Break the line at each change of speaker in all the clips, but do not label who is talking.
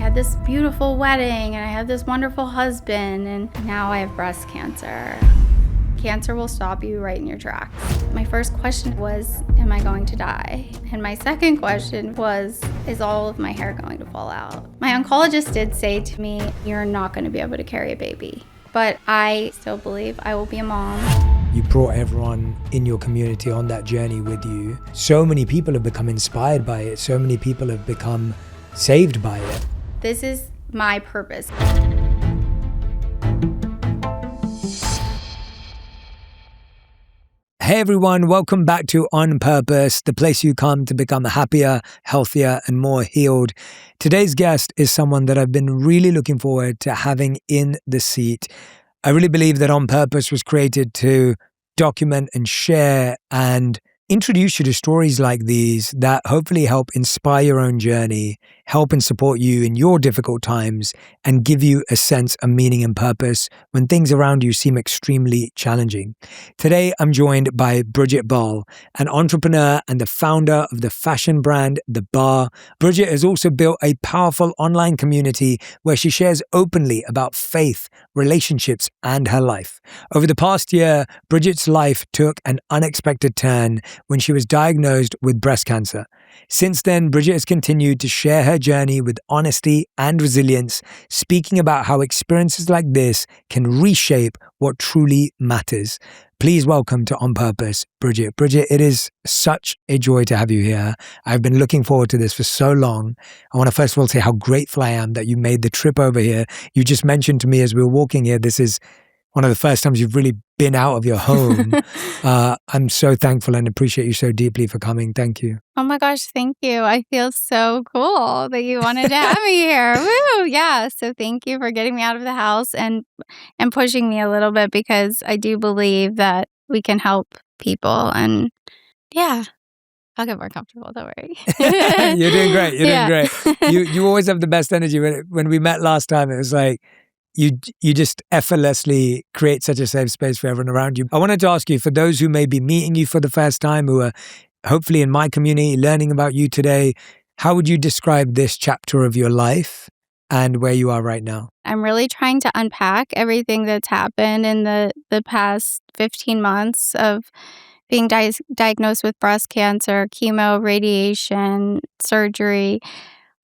had this beautiful wedding and I had this wonderful husband, and now I have breast cancer. Cancer will stop you right in your tracks. My first question was, am I going to die? And my second question was, is all of my hair going to fall out? My oncologist did say to me, you're not going to be able to carry a baby. But I still believe I will be a mom.
You brought everyone in your community on that journey with you. So many people have become inspired by it. So many people have become saved by it.
This is my purpose.
Hey everyone, welcome back to On Purpose, the place you come to become happier, healthier, and more healed. Today's guest is someone that I've been really looking forward to having in the seat. I really believe that On Purpose was created to document and share and introduce you to stories like these that hopefully help inspire your own journey, help and support you in your difficult times, and give you a sense of meaning and purpose when things around you seem extremely challenging. Today, I'm joined by Bridget Bahl, an entrepreneur and the founder of the fashion brand The Bar. Bridget has also built a powerful online community where she shares openly about faith, relationships, and her life. Over the past year, Bridget's life took an unexpected turn when she was diagnosed with breast cancer. Since then, Bridget has continued to share her journey with honesty and resilience, speaking about how experiences like this can reshape what truly matters. Please welcome to On Purpose, Bridget. Bridget, it is such a joy to have you here. I've been looking forward to this for so long. I want to first of all say how grateful I am that you made the trip over here. You just mentioned to me as we were walking here, this is one of the first times you've really been out of your home. I'm so thankful and appreciate you so deeply for coming. Thank you.
Oh my gosh, thank you. I feel so cool that you wanted to have me here. Woo! Yeah. So thank you for getting me out of the house and pushing me a little bit, because I do believe that we can help people. And yeah, I'll get more comfortable. Don't worry.
You're doing great. You're doing great. You always have the best energy. When we met last time, it was like, you just effortlessly create such a safe space for everyone around you. I wanted to ask you, for those who may be meeting you for the first time, who are hopefully in my community learning about you today, how would you describe this chapter of your life and where you are right now?
I'm really trying to unpack everything that's happened in the past 15 months of being diagnosed with breast cancer, chemo, radiation, surgery,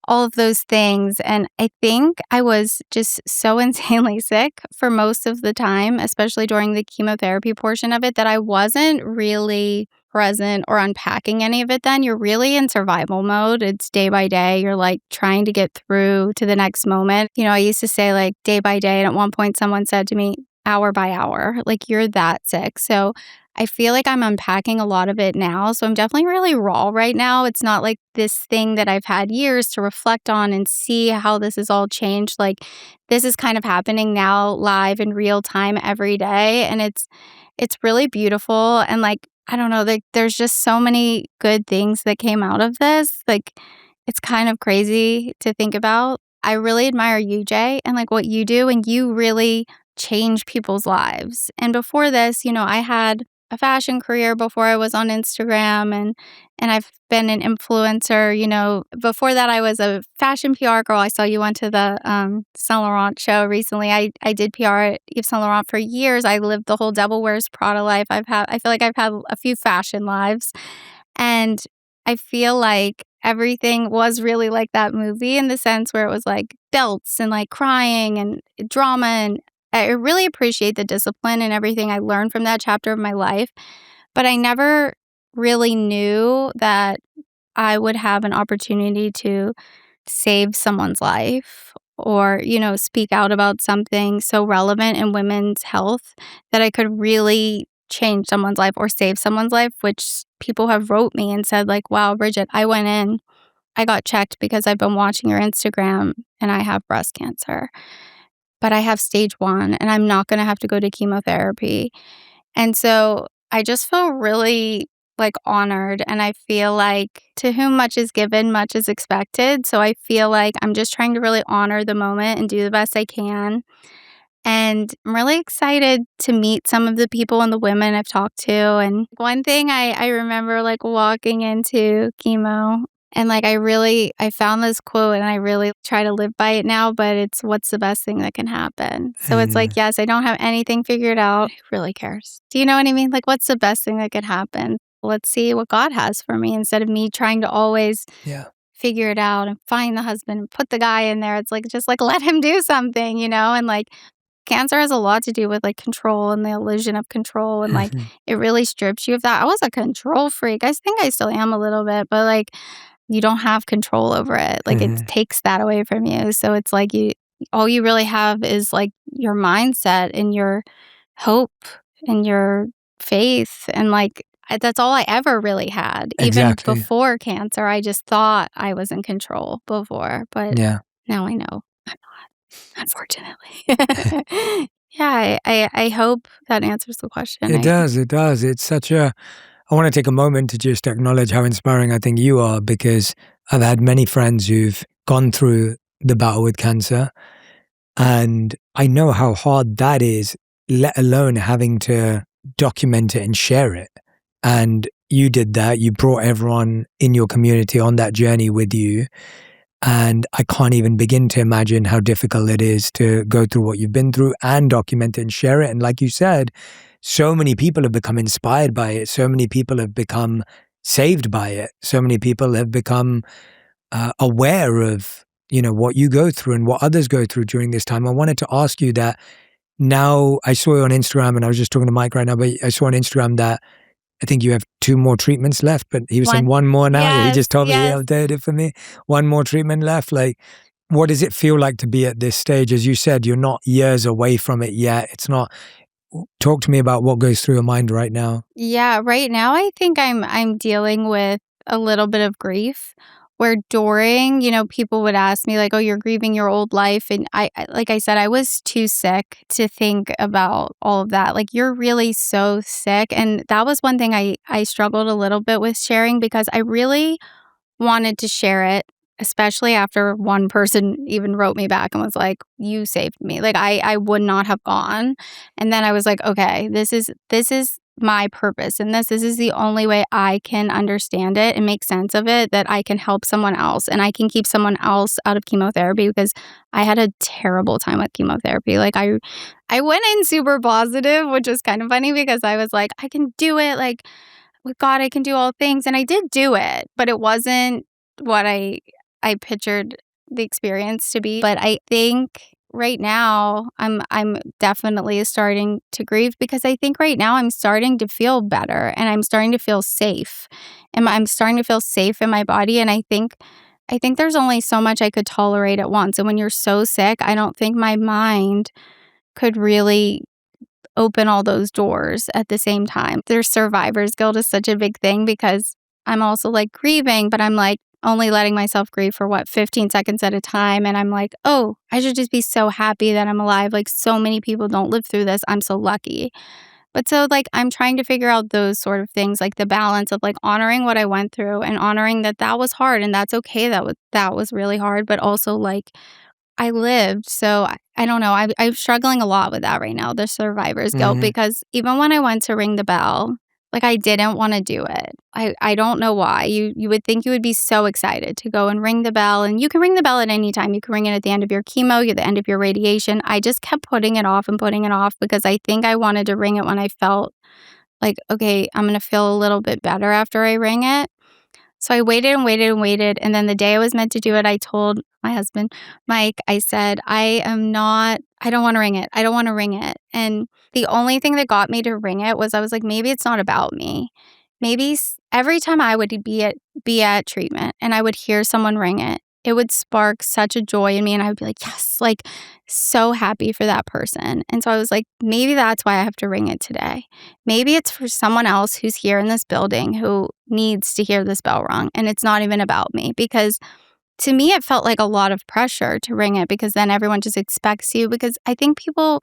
all of those things. And I think I was just so insanely sick for most of the time, especially during the chemotherapy portion of it, that I wasn't really present or unpacking any of it then. You're really in survival mode. It's day by day. You're like trying to get through to the next moment. You know, I used to say like day by day. And at one point someone said to me, hour by hour, like you're that sick. So I feel like I'm unpacking a lot of it now. So I'm definitely really raw right now. It's not like this thing that I've had years to reflect on and see how this has all changed. Like this is kind of happening now live in real time every day. And it's really beautiful. And like, I don't know, like there's just so many good things that came out of this. Like it's kind of crazy to think about. I really admire you, Jay, and like what you do, and you really change people's lives. And before this, you know, I had a fashion career before I was on Instagram, and I've been an influencer. You know, before that I was a fashion PR girl. I saw you went to the Saint Laurent show recently. I did PR at Yves Saint Laurent for years. I lived the whole Devil Wears Prada life. I feel like I've had a few fashion lives, and I feel like everything was really like that movie in the sense where it was like belts and like crying and drama, and I really appreciate the discipline and everything I learned from that chapter of my life. But I never really knew that I would have an opportunity to save someone's life, or, you know, speak out about something so relevant in women's health that I could really change someone's life or save someone's life, which people have wrote me and said like, wow, Bridget, I went in, I got checked because I've been watching your Instagram and I have breast cancer. But I have stage 1 and I'm not going to have to go to chemotherapy. And so I just feel really like honored, and I feel like to whom much is given, much is expected. So I feel like I'm just trying to really honor the moment and do the best I can. And I'm really excited to meet some of the people and the women I've talked to. And one thing I remember like walking into chemo And like I found this quote and I really try to live by it now, but it's what's the best thing that can happen. So it's like,
Mm,
yes, I don't have anything figured out. Who really cares? Do you know what I mean? Like, what's the best thing that could happen? Let's see what God has for me instead of me trying to always
yeah.
figure it out and find the husband and put the guy in there. It's like, just like let him do something, you know? And like, cancer has a lot to do with like control and the illusion of control. And like,
Mhm,
it really strips you of that. I was a control freak. I think I still am a little bit, but like, you don't have control over it. Like, it
mhm.
takes that away from you. So it's like all you really have is like your mindset and your hope and your faith. And like, that's all I ever really had. Even
Exactly.
before cancer, I just thought I was in control before, but
Yeah.
now I know I'm not, unfortunately. Yeah, I hope that answers the question.
It does. It does. It's such a. I want to take a moment to just acknowledge how inspiring I think you are, because I've had many friends who've gone through the battle with cancer, and I know how hard that is, let alone having to document it and share it. And you did that. You brought everyone in your community on that journey with you. And I can't even begin to imagine how difficult it is to go through what you've been through and document it and share it. And like you said, so many people have become inspired by it. So many people have become saved by it. So many people have become aware of, what you go through and what others go through during this time. I wanted to ask you that. Now, I saw you on Instagram, and I was just talking to Mike right now, but I saw on Instagram that I think you have 2 more treatments left, but he was saying
One.
1 more now. Yeah, he
Yes,
just told me, he
yes.
updated it for me. 1 more treatment left. Like, what does it feel like to be at this stage? As you said, you're not years away from it yet. It's not. Talk to me about what goes through your mind right now.
Yeah, right now I think I'm dealing with a little bit of grief where during, people would ask me like, "Oh, you're grieving your old life." And like I said, I was too sick to think about all of that. Like, you're really so sick. And that was one thing I struggled a little bit with sharing because I really wanted to share it, especially after one person even wrote me back and was like, "You saved me." Like, I would not have gone. And then I was like, "Okay, this is my purpose and this is the only way I can understand it and make sense of it, that I can help someone else and I can keep someone else out of chemotherapy," because I had a terrible time with chemotherapy. Like, I went in super positive, which was kind of funny because I was like, "I can do it. Like, with God, I can do all things." And I did do it, but it wasn't what I pictured the experience to be. But I think right now I'm definitely starting to grieve because I think right now I'm starting to feel better and I'm starting to feel safe. And I'm starting to feel safe in my body. And I think there's only so much I could tolerate at once. And when you're so sick, I don't think my mind could really open all those doors at the same time. Their survivor's guilt is such a big thing because I'm also like grieving, but I'm like only letting myself grieve for 15 seconds at a time. And I'm like, oh, I should just be so happy that I'm alive. Like, so many people don't live through this. I'm so lucky. But so, like, I'm trying to figure out those sort of things, like the balance of like honoring what I went through and honoring that that was hard and that's okay. That was really hard, but also like I lived, so I don't know, I'm struggling a lot with that right now, the survivor's guilt,
Hmm.
because even when I went to ring the bell, like, I didn't wanna do it. I don't know why. You would think you would be so excited to go and ring the bell, and you can ring the bell at any time. You can ring it at the end of your chemo, at the end of your radiation. I just kept putting it off and putting it off because I think I wanted to ring it when I felt like, "Okay, I'm gonna feel a little bit better after I ring it." So I waited and waited and waited, and then the day I was meant to do it, I told my husband, Mike, I said, I don't wanna ring it. I don't wanna ring it." And the only thing that got me to ring it was I was like, "Maybe it's not about me." Maybe every time I would be at treatment and I would hear someone ring it, it would spark such a joy in me, and I would be like, "Yes," like, so happy for that person. And so I was like, "Maybe that's why I have to ring it today. Maybe it's for someone else who's here in this building who needs to hear this bell rung, and it's not even about me." Because to me, it felt like a lot of pressure to ring it because then everyone just expects you, because I think people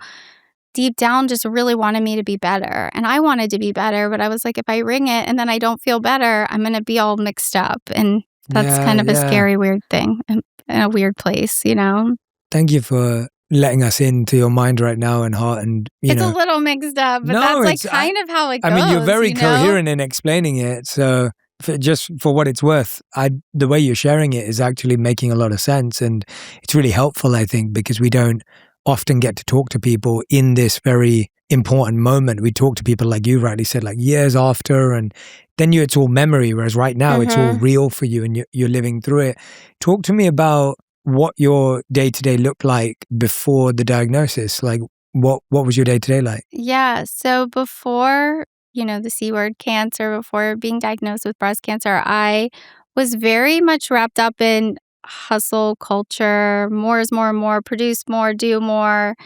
deep down just really wanted me to be better, and I wanted to be better, but I was like, if I ring it and then I don't feel better, I'm gonna be all mixed up, and that's
Yeah,
kind of a
yeah.
scary, weird thing in a weird place, you know?
Thank you for letting us into your mind right now and heart, and
It's a little mixed up, but
no,
that's, like,
it's
kind of how it
I mean, you're
goes,
very
you know?
coherent in explaining it, so just for what it's worth, the way you're sharing it is actually making a lot of sense, and it's really helpful, I think, because we don't often get to talk to people in this very important moment. We talk to people, like you rightly said, like years after, and then it's all memory, whereas right now it's all real for you and you're living through it. Talk to me about what your day-to-day looked like before the diagnosis. Like, what was your day-to-day like?
Yeah. So before, the C word, cancer, before being diagnosed with breast cancer, I was very much wrapped up in hustle culture. More is more and more, produce more, do more,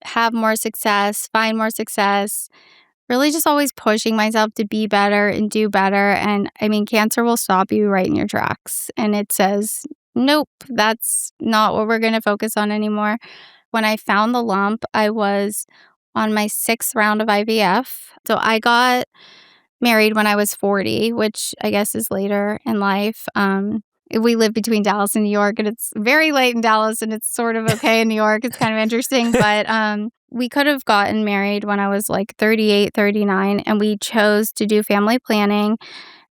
have more success, find more success. Really just always pushing myself to be better and do better. And I mean, cancer will stop you right in your tracks. And it says, nope, that's not what we're going to focus on anymore. When I found the lump, I was on my 6th round of IVF. So I got married when I was 40, which I guess is later in life. We live between Dallas and New York, and it's very late in Dallas, and it's sort of okay in New York. It's kind of interesting, but we could have gotten married when I was like 38, 39, and we chose to do family planning.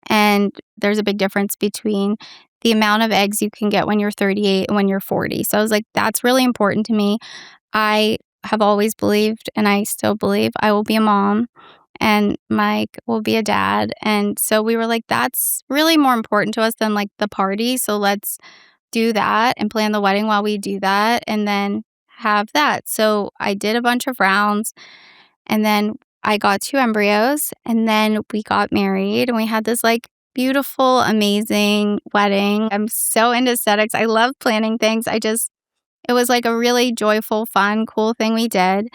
And there's a big difference between the amount of eggs you can get when you're 38 and when you're 40. So I was like, that's really important to me. I have always believed, and I still believe, I will be a mom and Mike will be a dad. And so we were like, that's really more important to us than like the party. So let's do that and plan the wedding while we do that and then have that. So I did a bunch of rounds, and then I got 2 embryos, and then we got married, and we had this like beautiful, amazing wedding. I'm so into aesthetics. I love planning things. It was like a really joyful, fun, cool thing we did.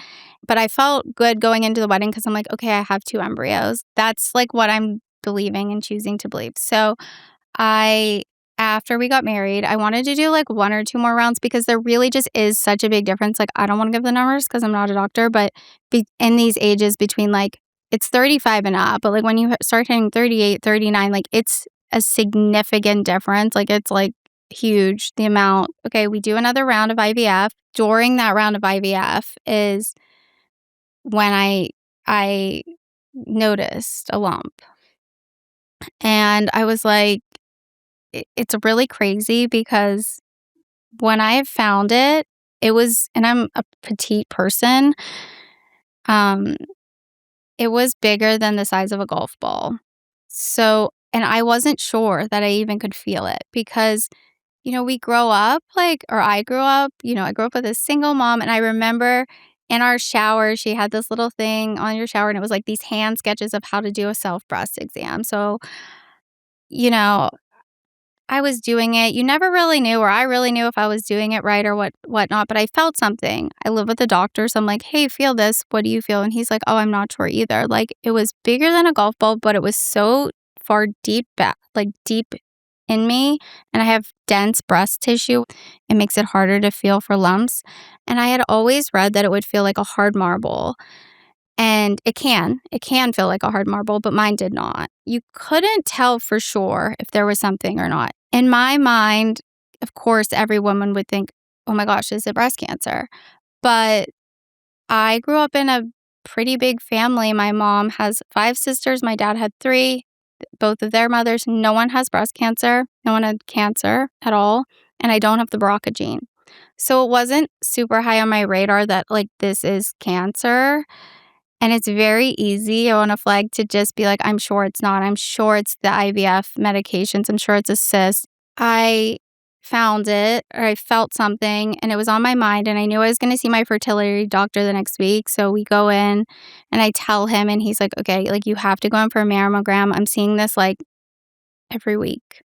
But I felt good going into the wedding because I'm like, okay, I have 2 embryos. That's like what I'm believing and choosing to believe. So after we got married, I wanted to do like 1 or 2 more rounds because there really just is such a big difference. Like, I don't want to give the numbers because I'm not a doctor, but in these ages between like, it's 35 and up, but like when you start hitting 38, 39, like it's a significant difference. Like it's like huge, the amount. Okay, we do another round of IVF. During that round of IVF is when I noticed a lump. And I was like, it's really crazy because when I found it, it was, and I'm a petite person, it was bigger than the size of a golf ball. So, and I wasn't sure that I even could feel it because, we grow up or I grew up, I grew up with a single mom, and I remember in our shower, she had this little thing on your shower, and it was like these hand sketches of how to do a self breast exam. So, you know, I was doing it. You never really knew, or I really knew if I was doing it right or whatnot, but I felt something. I live with a doctor, so I'm like, hey, feel this. What do you feel? And he's like, oh, I'm not sure either. Like, it was bigger than a golf ball, but it was so far deep back, like deep in me, and I have dense breast tissue. It makes it harder to feel for lumps. And I had always read that it would feel like a hard marble. And it can feel like a hard marble, but mine did not. You couldn't tell for sure if there was something or not. In my mind, of course, every woman would think, oh my gosh, is it breast cancer? But I grew up in a pretty big family. My mom has 5 sisters. My dad had 3, both of their mothers. No one has breast cancer. No one had cancer at all. And I don't have the BRCA gene. So it wasn't super high on my radar that like this is cancer. And it's very easy on a flag to just be like, I'm sure it's not. I'm sure it's the IVF medications. I'm sure it's a cyst. I found it, or I felt something, and it was on my mind, and I knew I was going to see my fertility doctor the next week. So we go in, and I tell him, and he's like, okay, like you have to go in for a mammogram. I'm seeing this like every week.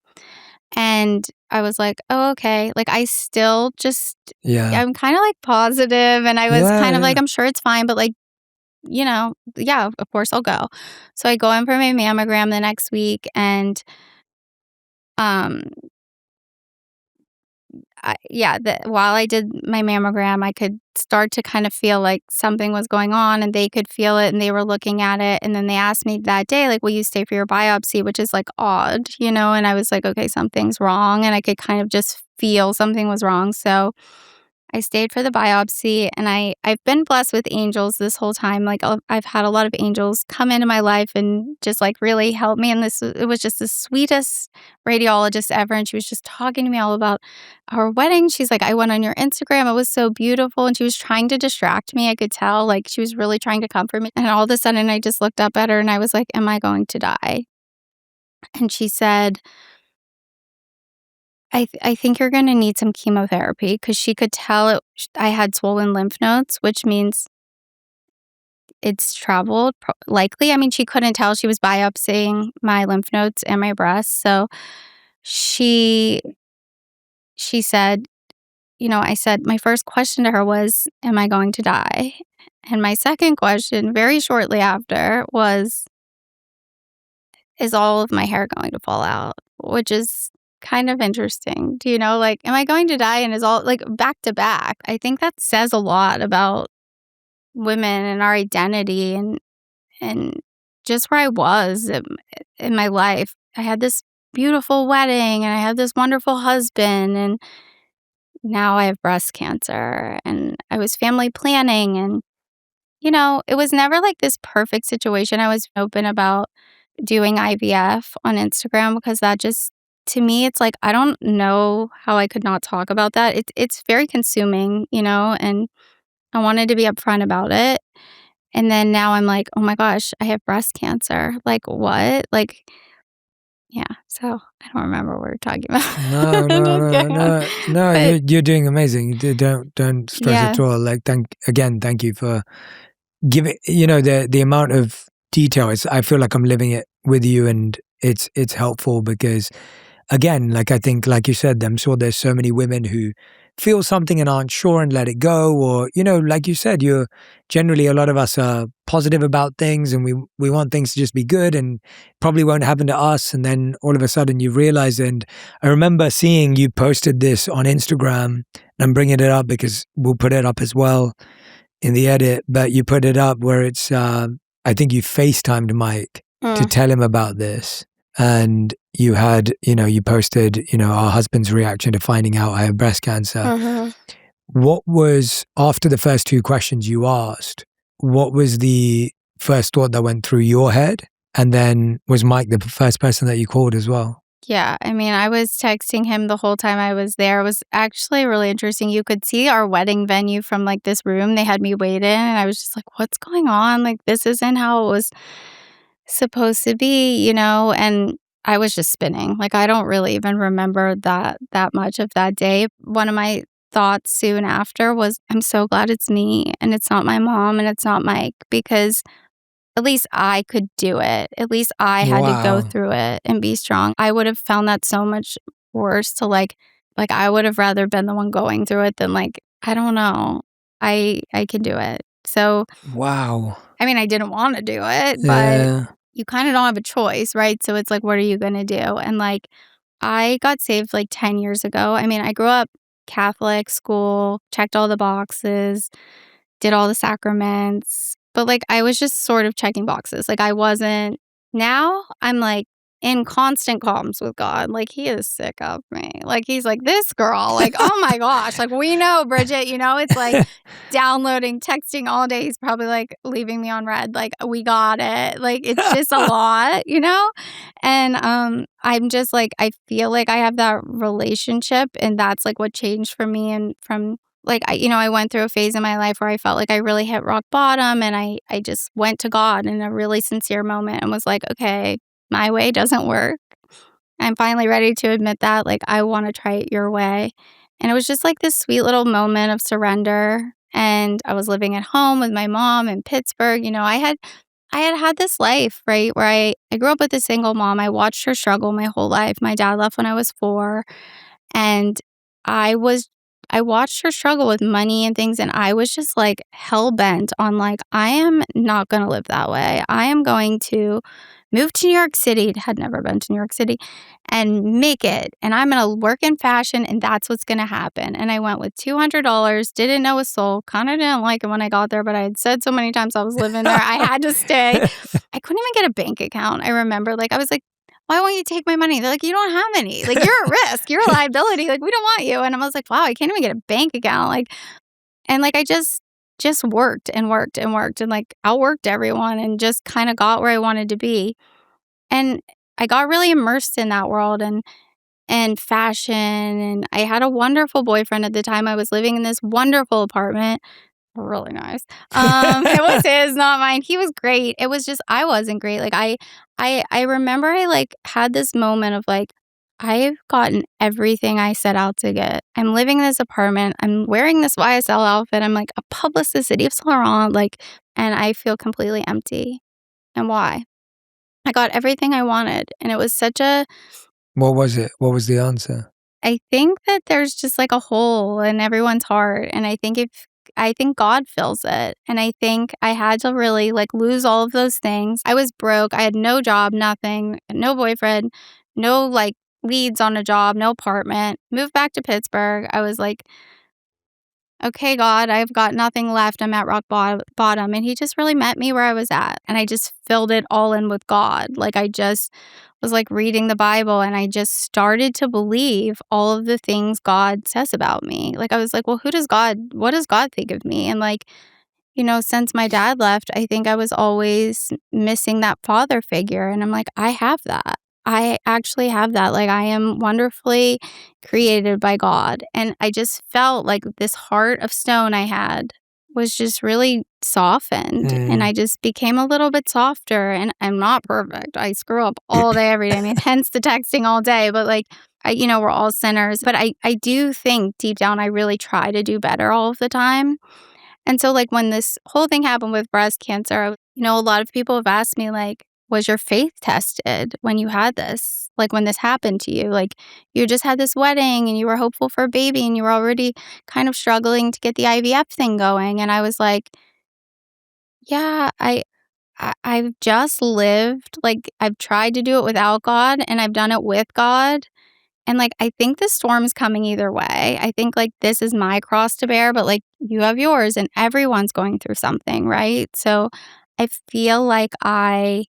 And I was like, oh, okay. Like I still just, I'm kind of like positive, and I was kind of like, I'm sure it's fine, but like, yeah, of course I'll go. So I go in for my mammogram the next week, and while I did my mammogram, I could start to kind of feel like something was going on, and they could feel it, and they were looking at it. And then they asked me that day, like, will you stay for your biopsy? Which is like odd, and I was like, okay, something's wrong. And I could kind of just feel something was wrong. So I stayed for the biopsy, and I've been blessed with angels this whole time. Like, I've had a lot of angels come into my life and just, like, really help me, and it was just the sweetest radiologist ever, and she was just talking to me all about our wedding. She's like, "I went on your Instagram, it was so beautiful," and she was trying to distract me, I could tell, like, she was really trying to comfort me, and all of a sudden, I just looked up at her, and I was like, "Am I going to die?" And she said, I think you're gonna need some chemotherapy," because she could tell I had swollen lymph nodes, which means it's traveled likely. I mean, she couldn't tell. She was biopsying my lymph nodes and my breasts. So she said, I said my first question to her was, "Am I going to die?" And my second question, very shortly after, was, "Is all of my hair going to fall out?" Which is kind of interesting. Do you know, like, am I going to die and is all like back to back? I think that says a lot about women and our identity and just where I was in my life. I had this beautiful wedding and I had this wonderful husband, and now I have breast cancer, and I was family planning, and it was never like this perfect situation. I was open about doing IVF on Instagram because that just, to me, it's like I don't know how I could not talk about that. It's very consuming, and I wanted to be upfront about it. And then now I'm like, "Oh my gosh, I have breast cancer." Like, what? Like, yeah, so I don't remember what we're talking about.
No,
I'm
no,
just
no,
kidding.
no, no.
But
You're doing amazing. Don't stress
yeah.
at all. Like, thank you for giving. The amount of detail. I feel like I'm living it with you, and it's helpful because, again, like I think, like you said, I'm sure there's so many women who feel something and aren't sure and let it go, or like you said, you're generally, a lot of us are positive about things, and we want things to just be good, and probably won't happen to us, and then all of a sudden you realize. And I remember seeing you posted this on Instagram, and I'm bringing it up because we'll put it up as well in the edit, but you put it up where it's I think you FaceTimed Mike to tell him about this. And you had, you posted, our husband's reaction to finding out I have breast cancer. What was, after the first two questions you asked, what was the first thought that went through your head? And then was Mike the first person that you called as well?
Yeah, I mean, I was texting him the whole time I was there. It was actually really interesting. You could see our wedding venue from, like, this room they had me wait in, and I was just like, "What's going on? Like, this isn't how it was supposed to be," and I was just spinning. Like, I don't really even remember that much of that day. One of my thoughts soon after was, "I'm so glad it's me, and it's not my mom, and it's not Mike, because at least I could do it. At least I had to go
Wow.
through it and be strong." I would have found that so much worse to, like, I would have rather been the one going through it than, like, I don't know. I can do it. So,
Wow.
I mean, I didn't wanna do it, but
Yeah.
you kinda don't have a choice, right? So it's like, what are you gonna do? And, like, I got saved, like, 10 years ago. I mean, I grew up Catholic school, checked all the boxes, did all the sacraments, but, like, I was just sort of checking boxes. Like, I wasn't. Now I'm, like, in constant comms with God. Like, he is sick of me. Like, he's like, "This girl, like, oh my gosh, like, we know, Bridget," it's like downloading, texting all day. He's probably, like, leaving me on red, like, "We got it." Like, it's just a lot, And, I'm just, like, I feel like I have that relationship, and that's, like, what changed for me, and from, like, I went through a phase in my life where I felt like I really hit rock bottom, and I just went to God in a really sincere moment and was like, "Okay, my way doesn't work. I'm finally ready to admit that, like, I wanna try it your way." And it was just, like, this sweet little moment of surrender, and I was living at home with my mom in Pittsburgh. I had this life, right, where I grew up with a single mom. I watched her struggle my whole life. My dad left when I was 4, and I was I watched her struggle with money and things, and I was just, like, hell-bent on, like, I am not gonna live that way. I am going to move to New York City, had never been to New York City, and make it, and I'm gonna work in fashion, and that's what's gonna happen. And I went with $200, didn't know a soul, kinda didn't like it when I got there, but I had said so many times I was living there, I had to stay. I couldn't even get a bank account. I remember, like, I was like, why won't you take my money? They're like, you don't have any. Like, you're at risk. You're a liability. Like, we don't want you. And I was like, wow, I can't even get a bank account. Like, and like, I just worked and worked and worked and like outworked everyone and just kind of got where I wanted to be. And I got really immersed in that world and fashion. And I had a wonderful boyfriend at the time. I was living in this wonderful apartment. Really nice. It was his, not mine. He was great. It was just I wasn't great. Like I remember I like had this moment of like I've gotten everything I set out to get. I'm living in this apartment. I'm wearing this YSL outfit. I'm like a publicist at Yves Saint Laurent, like, and I feel completely empty. And why? I got everything I wanted, and it was such a.
What was it? What was the answer?
I think that there's just like a hole in everyone's heart, and I think God fills it, and I think I had to really like lose all of those things. I was broke. I had no job, nothing, no boyfriend, no like leads on a job, no apartment. Moved back to Pittsburgh. I was like, okay, God, I've got nothing left. I'm at rock bottom. And he just really met me where I was at. And I just filled it all in with God. Like I just was like reading the Bible and I just started to believe all of the things God says about me. Like I was like, well, what does God think of me? And like, since my dad left, I think I was always missing that father figure. And I'm like, I have that. I actually have that. Like, I am wonderfully created by God. And I just felt like this heart of stone I had was just really softened. And I just became a little bit softer. And I'm not perfect. I screw up all day, every day. I mean, hence the texting all day. But like, we're all sinners. But I do think deep down, I really try to do better all of the time. And so, like, when this whole thing happened with breast cancer, a lot of people have asked me, like, was your faith tested when you had this? Like, when this happened to you? Like, you just had this wedding and you were hopeful for a baby and you were already kind of struggling to get the IVF thing going. And I was like, yeah, I've just lived, like, I've tried to do it without God and I've done it with God. And, like, I think the storm's coming either way. I think, like, this is my cross to bear, but, like, you have yours and everyone's going through something, right? So I feel like I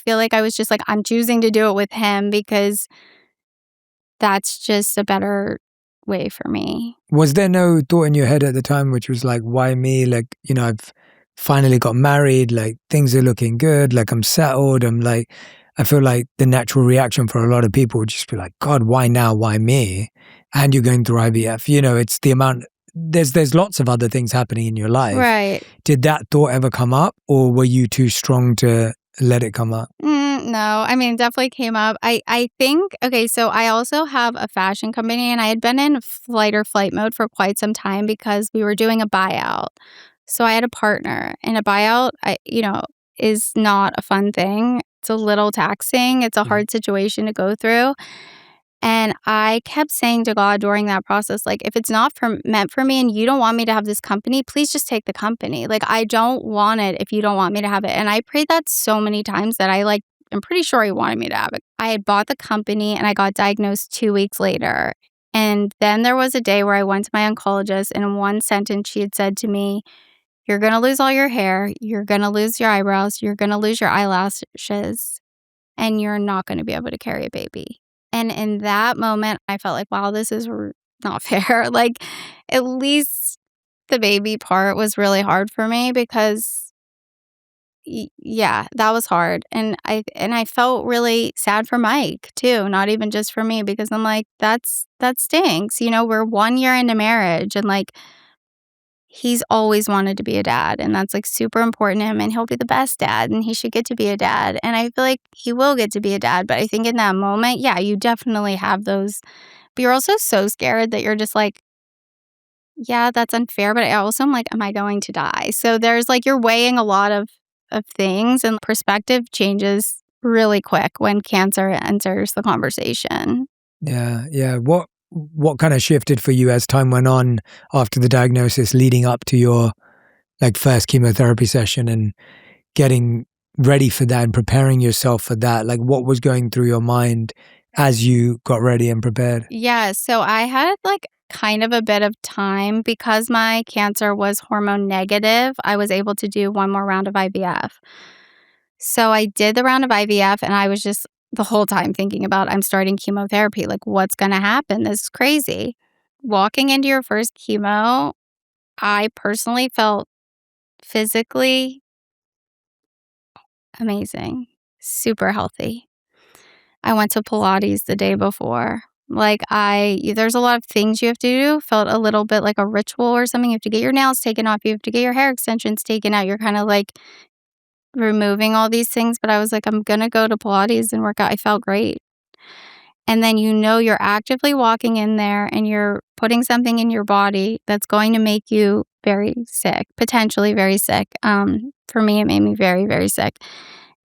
feel like I was just like, I'm choosing to do it with him because that's just a better way for me.
Was there no thought in your head at the time which was like, why me? Like, I've finally got married, like things are looking good, like I'm settled. I'm like, I feel like the natural reaction for a lot of people would just be like, God, why now? Why me? And you're going through IVF. It's the amount, there's lots of other things happening in your life.
Right.
Did that thought ever come up or were you too strong to let it come up?
No, I mean, it definitely came up. I think, okay, so I also have a fashion company and I had been in flight mode for quite some time because we were doing a buyout. So I had a partner and a buyout, is not a fun thing. It's a little taxing. It's a hard situation to go through. And I kept saying to God during that process, like, if it's not meant for me and you don't want me to have this company, please just take the company. Like, I don't want it if you don't want me to have it. And I prayed that so many times that I'm pretty sure he wanted me to have it. I had bought the company and I got diagnosed 2 weeks later. And then there was a day where I went to my oncologist and in one sentence she had said to me, you're going to lose all your hair. You're going to lose your eyebrows. You're going to lose your eyelashes. And you're not going to be able to carry a baby. And in that moment, I felt like, wow, this is not fair. Like, at least the baby part was really hard for me because, yeah, that was hard. And I felt really sad for Mike too, not even just for me, because I'm like, that stinks. We're 1 year into marriage and like, he's always wanted to be a dad and that's like super important to him and he'll be the best dad and he should get to be a dad. And I feel like he will get to be a dad. But I think in that moment, yeah, you definitely have those. But you're also so scared that you're just like, yeah, that's unfair. But I also am like, am I going to die? So there's like, you're weighing a lot of things and perspective changes really quick when cancer enters the conversation.
Yeah, yeah. What kind of shifted for you as time went on after the diagnosis leading up to your like first chemotherapy session and getting ready for that and preparing yourself for that? Like what was going through your mind as you got ready and prepared?
Yeah, so I had like kind of a bit of time because my cancer was hormone negative. I was able to do one more round of IVF. So I did the round of IVF, and I was just the whole time thinking about, I'm starting chemotherapy. Like, what's going to happen? This is crazy. Walking into your first chemo, I personally felt physically amazing, super healthy. I went to Pilates the day before. There's a lot of things you have to do. Felt a little bit like a ritual or something. You have to get your nails taken off. You have to get your hair extensions taken out. You're kind of like removing all these things. But I was like, I'm going to go to Pilates and work out. I felt great. And then you're actively walking in there and you're putting something in your body that's going to make you very sick, potentially very sick. For me, it made me very, very sick.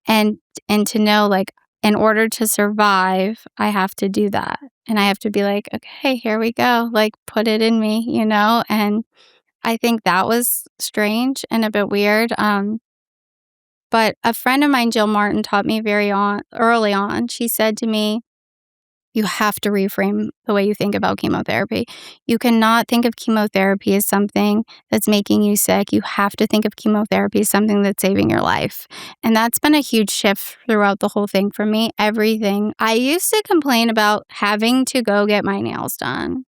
And to know, like, in order to survive, I have to do that. And I have to be like, okay, here we go. Like, put it in me, And I think that was strange and a bit weird. But a friend of mine, Jill Martin, taught me early on. She said to me, you have to reframe the way you think about chemotherapy. You cannot think of chemotherapy as something that's making you sick. You have to think of chemotherapy as something that's saving your life. And that's been a huge shift throughout the whole thing for me. Everything. I used to complain about having to go get my nails done.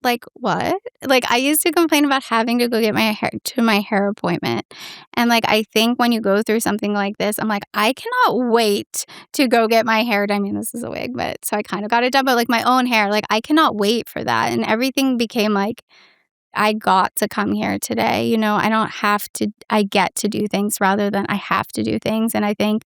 Like, what? Like, I used to complain about having to go get my hair appointment. And, like, I think when you go through something like this, I'm like, I cannot wait to go get my hair done. I mean, this is a wig, but so I kind of got it done, but, like, my own hair, like, I cannot wait for that. And everything became like, I got to come here today, I get to do things rather than I have to do things. And I think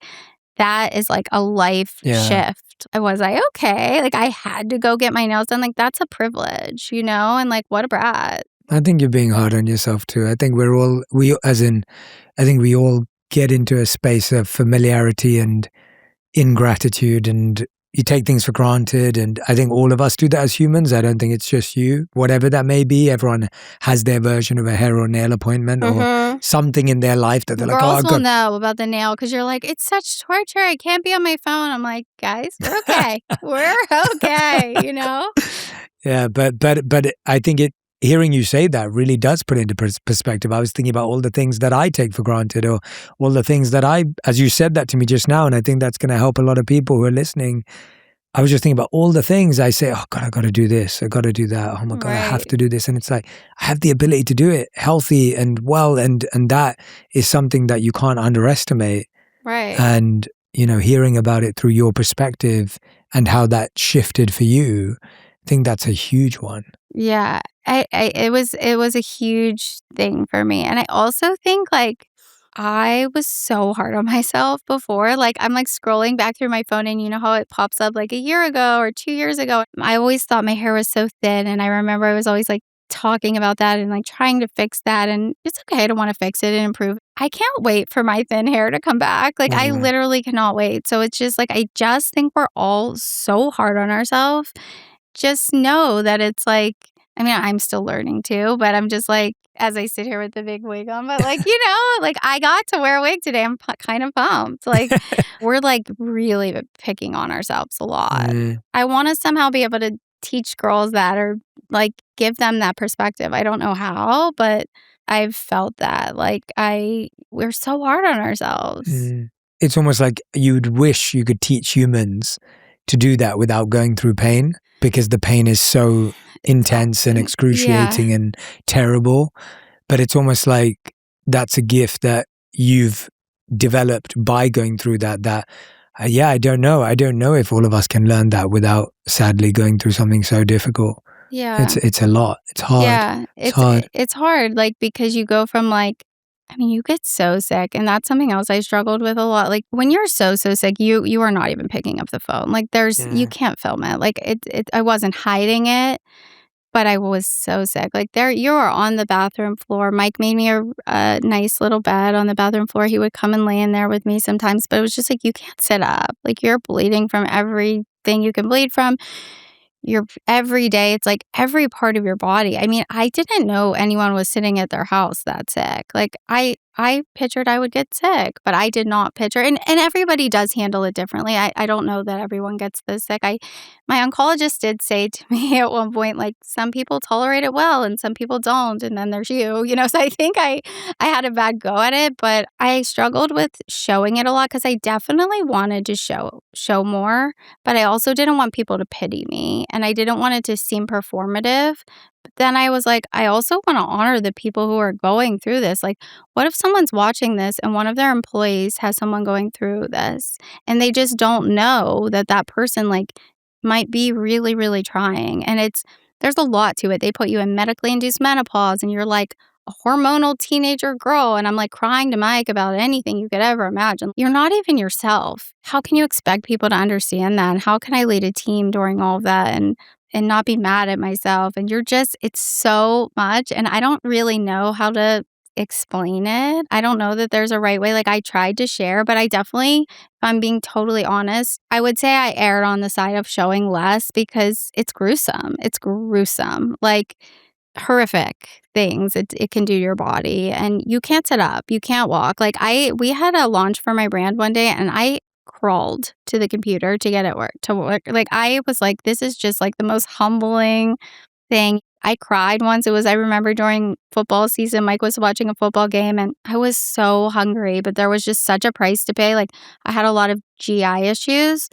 that is like a life shift. I was like, okay, like I had to go get my nails done. Like that's a privilege, and like what a brat.
I think you're being hard on yourself too. I think I think we all get into a space of familiarity and ingratitude, and you take things for granted. And I think all of us do that as humans. I don't think it's just you. Whatever that may be, everyone has their version of a hair or nail appointment or something in their life that they're like,
girls will know about the nail because you're like, it's such torture. I can't be on my phone. I'm like, guys, we're okay. We're okay,
Yeah, but I think hearing you say that really does put it into perspective. I was thinking about all the things that I take for granted, or all the things that as you said that to me just now, and I think that's going to help a lot of people who are listening. I was just thinking about all the things I say, oh God, I got to do this. I got to do that. Oh my God, I have to do this. And it's like, I have the ability to do it healthy and well. And that is something that you can't underestimate.
Right.
And, hearing about it through your perspective and how that shifted for you, I think that's a huge one.
Yeah, it was a huge thing for me. And I also think like I was so hard on myself before. Like I'm like scrolling back through my phone and you know how it pops up like a year ago or 2 years ago. I always thought my hair was so thin, and I remember I was always like talking about that and like trying to fix that, and it's okay to want to fix it and improve. I can't wait for my thin hair to come back. Like I literally cannot wait. So it's just like I just think we're all so hard on ourselves. Just know that it's like, I mean, I'm still learning too, but I'm just like, as I sit here with the big wig on, but like, like I got to wear a wig today. I'm kind of pumped. Like we're like really picking on ourselves a lot. I want to somehow be able to teach girls that, or like give them that perspective. I don't know how, but I've felt that like we're so hard on ourselves.
It's almost like you'd wish you could teach humans to do that without going through pain, because the pain is so intense and excruciating and terrible. But it's almost like that's a gift that you've developed by going through that. I don't know. I don't know if all of us can learn that without sadly going through something so difficult.
Yeah.
It's a lot. It's hard.
Yeah. It's hard. Like, because you go from like, I mean, you get so sick, and that's something else I struggled with a lot. Like when you're so sick, you are not even picking up the phone. Like you can't film it. Like I wasn't hiding it, but I was so sick. Like you are on the bathroom floor. Mike made me a nice little bed on the bathroom floor. He would come and lay in there with me sometimes, but it was just like, you can't sit up. Like you're bleeding from everything you can bleed from. Every day, it's like every part of your body. I mean, I didn't know anyone was sitting at their house that sick. Like I pictured I would get sick, but I did not picture, and everybody does handle it differently. I don't know that everyone gets this sick. My oncologist did say to me at one point, like, some people tolerate it well and some people don't, and then there's you know, so I think I had a bad go at it, but I struggled with showing it a lot because I definitely wanted to show more, but I also didn't want people to pity me, and I didn't want it to seem performative. But then I was like, I also want to honor the people who are going through this. Like, what if someone's watching this and one of their employees has someone going through this and they just don't know that that person, like, might be really, really trying? And there's a lot to it. They put you in medically induced menopause and you're like a hormonal teenager girl. And I'm like crying to Mike about anything you could ever imagine. You're not even yourself. How can you expect people to understand that? And how can I lead a team during all of that and not be mad at myself? And it's so much. And I don't really know how to explain it. I don't know that there's a right way. Like, I tried to share, but I definitely, if I'm being totally honest, I would say I erred on the side of showing less because it's gruesome. It's gruesome. Like, horrific things it can do to your body, and you can't sit up, you can't walk. Like, we had a launch for my brand one day and I crawled to the computer to get it to work. Like, I was like, this is just like the most humbling thing. I cried once. I remember during football season, Mike was watching a football game and I was so hungry, but there was just such a price to pay. Like, I had a lot of GI issues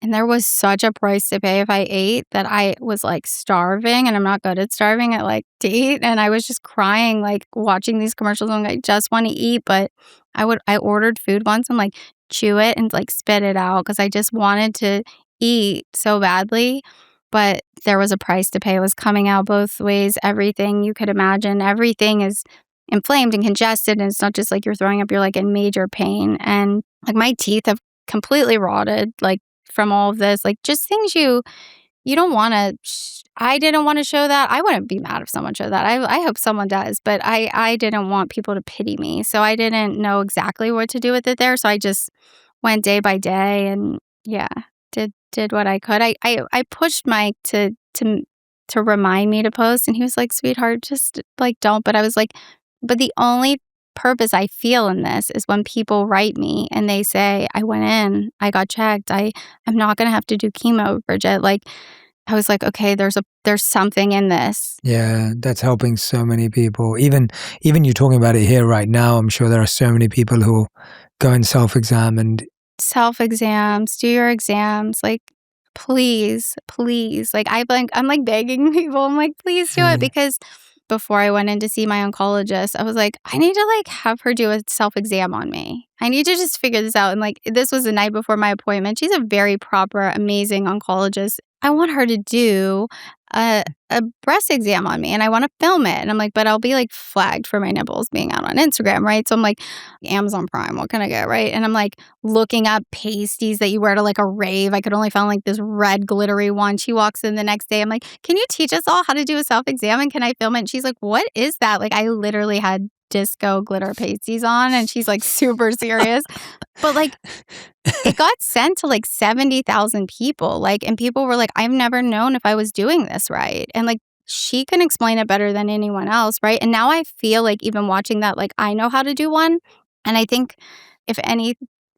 and there was such a price to pay if I ate that I was like starving, and I'm not good at starving at like to eat. And I was just crying, like watching these commercials and I just want to eat. But I ordered food once and like chew it and like spit it out because I just wanted to eat so badly. But there was a price to pay. It was coming out both ways. Everything you could imagine, everything is inflamed and congested. And it's not just like you're throwing up, you're like in major pain. And like my teeth have completely rotted, like from all of this, like just things you don't want to. I didn't want to show that. I wouldn't be mad if someone showed that. I hope someone does, but I didn't want people to pity me. So I didn't know exactly what to do with it there. So I just went day by day and yeah, did what I could. I pushed Mike to remind me to post, and he was like, "Sweetheart, just like don't." But I was like, "But the only purpose I feel in this is when people write me and they say, I went in, I got checked, I'm not gonna have to do chemo, Bridget." Like, I was like, okay, there's something in this.
Yeah, that's helping so many people. Even you talking about it here right now, I'm sure there are so many people who go and self-exam and
Self-exams, do your exams, like, please, please. Like, I'm like begging people. I'm like, please do it, because before I went in to see my oncologist, I was like, I need to like have her do a self-exam on me. I need to just figure this out. And like, this was the night before my appointment. She's a very proper, amazing oncologist. I want her to do a breast exam on me and I want to film it. And I'm like, but I'll be like flagged for my nipples being out on Instagram, right? So I'm like, Amazon Prime, what can I get, right? And I'm like looking up pasties that you wear to like a rave. I could only find like this red glittery one. She walks in the next day. I'm like, can you teach us all how to do a self-exam and can I film it? And she's like, what is that? Like, I literally had disco glitter pasties on and she's like super serious. But like, it got sent to like 70,000 people. Like, and people were like, I've never known if I was doing this right. And like, she can explain it better than anyone else, right? And now I feel like even watching that, like, I know how to do one. And I think if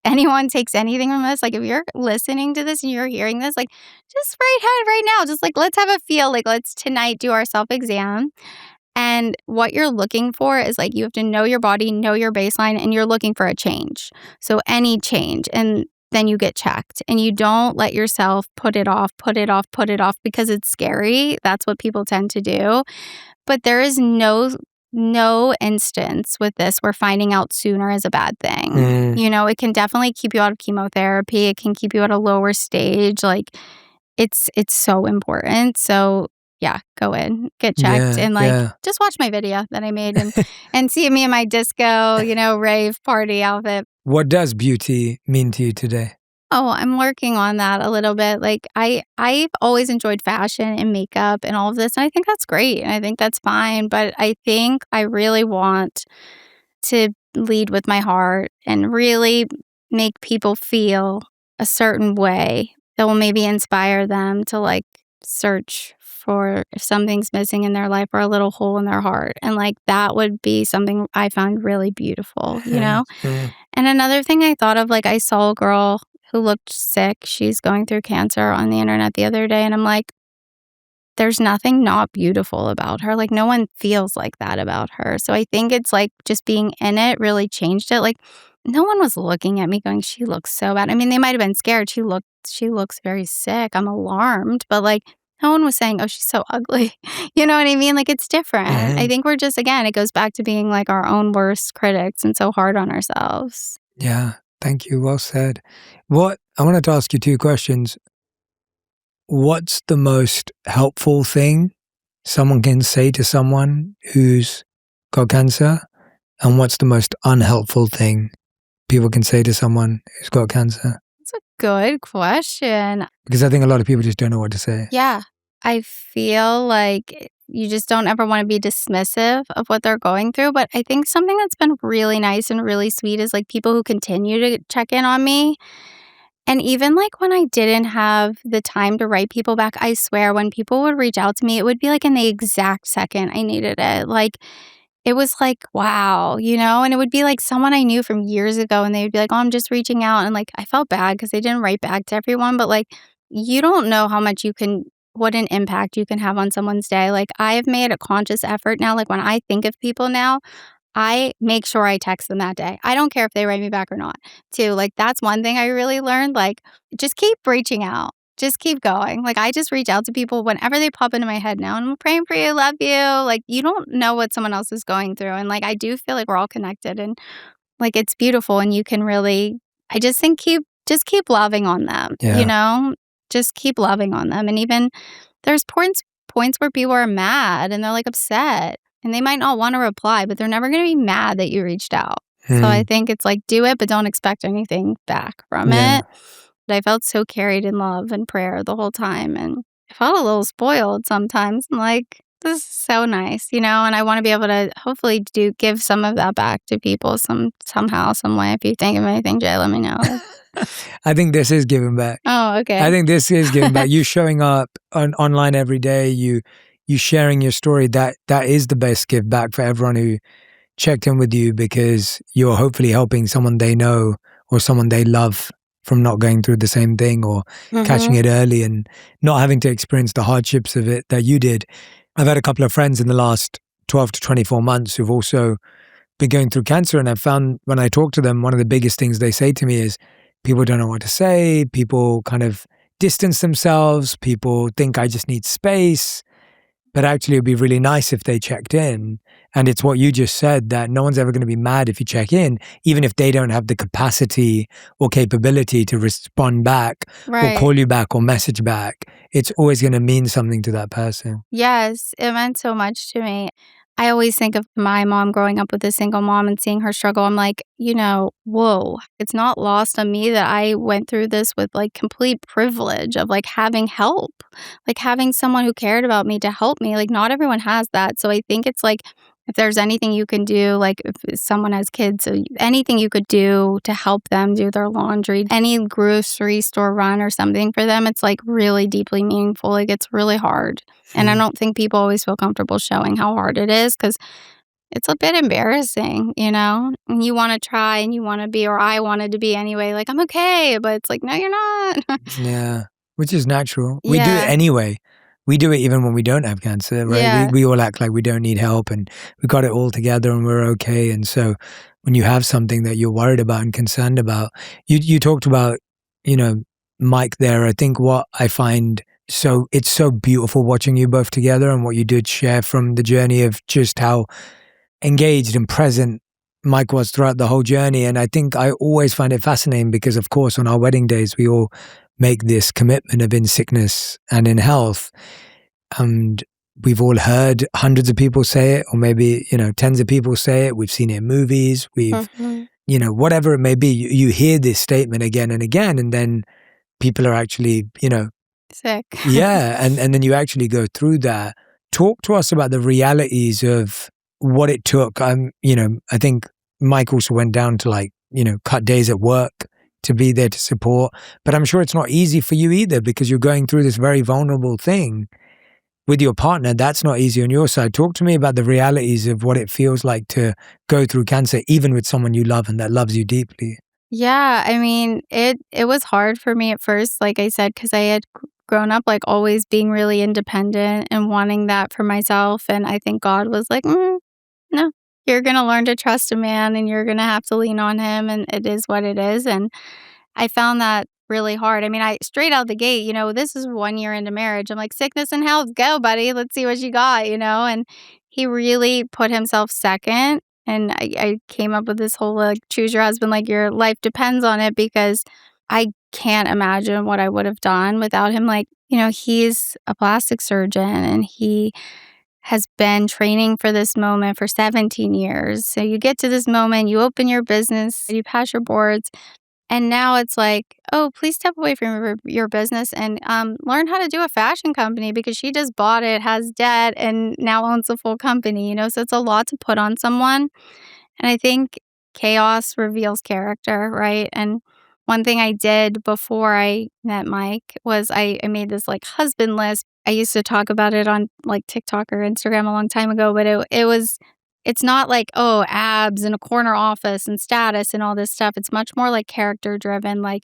anyone takes anything from this, like if you're listening to this and you're hearing this, like just right now, just like let's have a feel, like let's tonight do our self-exam. And what you're looking for is like you have to know your body, know your baseline, and you're looking for a change. So any change. And then you get checked and you don't let yourself put it off because it's scary. That's what people tend to do. But there is no instance with this where finding out sooner is a bad thing. You know, it can definitely keep you out of chemotherapy. It can keep you at a lower stage. Like it's so important. So yeah, go in, get checked, and like just watch my video that I made and see me in my disco, you know, rave party outfit.
What does beauty mean to you today?
Oh, I'm working on that a little bit. Like I've always enjoyed fashion and makeup and all of this, and I think that's great and I think that's fine. But I think I really want to lead with my heart and really make people feel a certain way that will maybe inspire them to like search for if something's missing in their life or a little hole in their heart. And like that would be something I found really beautiful, you know?
Mm.
And another thing I thought of, like I saw a girl who looked sick. She's going through cancer on the internet the other day. And I'm like, there's nothing not beautiful about her. Like, no one feels like that about her. So I think it's like just being in it really changed it. Like, no one was looking at me going, she looks so bad. I mean, they might have been scared. She looks very sick. I'm alarmed. But like, no one was saying, oh, she's so ugly. You know what I mean? Like, it's different.
Mhm.
I think we're just, again, it goes back to being like our own worst critics and so hard on ourselves.
Yeah, thank you. Well said. I wanted to ask you two questions. What's the most helpful thing someone can say to someone who's got cancer? And what's the most unhelpful thing people can say to someone who's got cancer?
That's a good question.
Because I think a lot of people just don't know what to say.
Yeah. I feel like you just don't ever want to be dismissive of what they're going through. But I think something that's been really nice and really sweet is like people who continue to check in on me. And even like when I didn't have the time to write people back, I swear when people would reach out to me, it would be like in the exact second I needed it. Like it was like, wow, you know, and it would be like someone I knew from years ago and they would be like, oh, I'm just reaching out. And like I felt bad because they didn't write back to everyone, but like you don't know how much what an impact you can have on someone's day. Like I have made a conscious effort now. Like when I think of people now, I make sure I text them that day. I don't care if they write me back or not, too. Like, that's one thing I really learned. Like, just keep reaching out. Just keep going. Like, I just reach out to people whenever they pop into my head now. And I'm praying for you, love you. Like, you don't know what someone else is going through. And, like, I do feel like we're all connected and, like, it's beautiful. And you can really, I just think keep loving on them,
Yeah.
you know? Just keep loving on them. And even there's points where people are mad and they're, like, upset. And they might not want to reply, but they're never going to be mad that you reached out. So I think it's like, do it, but don't expect anything back from
Yeah.
it. But I felt so carried in love and prayer the whole time. And I felt a little spoiled sometimes. I'm like, this is so nice, you know? And I want to be able to hopefully give some of that back to people somehow, some way. If you think of anything, Jay, let me know.
I think this is giving back.
Oh, okay.
I think this is giving back. You showing up online every day, you sharing your story, that is the best give back for everyone who checked in with you, because you're hopefully helping someone they know or someone they love from not going through the same thing or catching it early and not having to experience the hardships of it that you did. I've had a couple of friends in the last 12 to 24 months who've also been going through cancer, and I've found when I talk to them, one of the biggest things they say to me is people don't know what to say, people kind of distance themselves, people think I just need space. But actually, it'd be really nice if they checked in. And it's what you just said, that no one's ever going to be mad if you check in, even if they don't have the capacity or capability to respond back or call you back or message back. It's always going to mean something to that person.
Yes, it meant so much to me. I always think of my mom growing up with a single mom and seeing her struggle. I'm like, you know, whoa, it's not lost on me that I went through this with like complete privilege of like having help, like having someone who cared about me to help me. Like, not everyone has that. So I think it's like, if there's anything you can do, like if someone has kids, so anything you could do to help them do their laundry, any grocery store run or something for them, it's like really deeply meaningful. Like, it's really hard. And I don't think people always feel comfortable showing how hard it is because it's a bit embarrassing, you know? And you want to try and you want to be, or I wanted to be anyway, like, I'm okay. But it's like, no, you're not.
Yeah, which is natural. We do it anyway. We do it even when we don't have cancer, right?
Yeah.
We all act like we don't need help and we got it all together and we're okay. And so when you have something that you're worried about and concerned about, you talked about, you know, Mike there. I think what I find it's so beautiful watching you both together and what you did share from the journey of just how engaged and present Mike was throughout the whole journey. And I think I always find it fascinating because, of course, on our wedding days, we all make this commitment of in sickness and in health. And we've all heard hundreds of people say it, or maybe, you know, tens of people say it. We've seen it in movies. We've, you know, whatever it may be, you hear this statement again and again, and then people are actually, you know,
Sick.
yeah. And then you actually go through that. Talk to us about the realities of what it took. You know, I think Mike also went down to like, you know, cut days at work to be there to support. But I'm sure it's not easy for you either, because you're going through this very vulnerable thing with your partner. That's not easy on your side. Talk to me about the realities of what it feels like to go through cancer, even with someone you love and that loves you deeply.
Yeah, I mean, it was hard for me at first, like I said, because I had grown up, like, always being really independent and wanting that for myself, and I think God was like, no, you're gonna learn to trust a man, and you're gonna have to lean on him, and it is what it is." And I found that really hard. I mean, I straight out the gate, this is 1 year into marriage. I'm like, "Sickness and health, go, buddy. Let's see what you got," and he really put himself second, and I came up with this whole, like, choose your husband like your life depends on it, because I can't imagine what I would have done without him. Like, he's a plastic surgeon, and he has been training for this moment for 17 years. So you get to this moment, you open your business, you pass your boards, and now it's like, "Oh, please step away from your business and learn how to do a fashion company," because she just bought it, has debt, and now owns a full company. So it's a lot to put on someone. And I think chaos reveals character, right? And one thing I did before I met Mike was I made this like husband list. I used to talk about it on like TikTok or Instagram a long time ago, but it's not like, oh, abs and a corner office and status and all this stuff. It's much more like character driven. Like,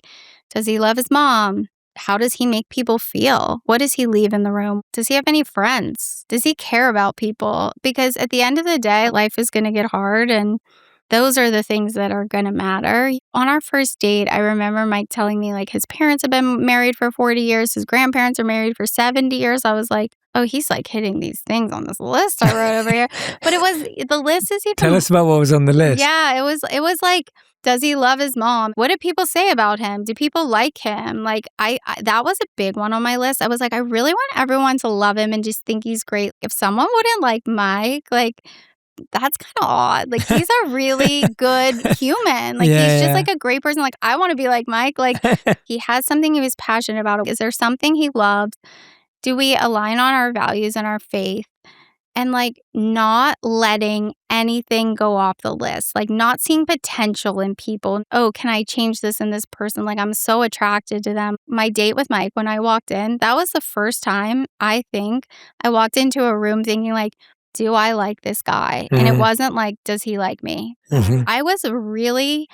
does he love his mom? How does he make people feel? What does he leave in the room? Does he have any friends? Does he care about people? Because at the end of the day, life is going to get hard, and those are the things that are going to matter. On our first date, I remember Mike telling me like his parents have been married for 40 years, his grandparents are married for 70 years. I was like, oh, he's like hitting these things on this list I wrote over here. But the list is even.
Tell us about what was on the list.
Yeah, it was like, does he love his mom? What do people say about him? Do people like him? Like, I that was a big one on my list. I was like, I really want everyone to love him and just think he's great. If someone wouldn't like Mike, like, that's kind of odd. Like, he's a really good human. Like, he's just like a great person. Like, I want to be like Mike. Like, he has something he was passionate about. Is there something he loves? Do we align on our values and our faith? And like not letting anything go off the list, like not seeing potential in people. Oh, can I change this in this person? Like, I'm so attracted to them. My date with Mike, when I walked in, that was the first time I think I walked into a room thinking like, do I like this guy? And it wasn't like, does he like me? I was really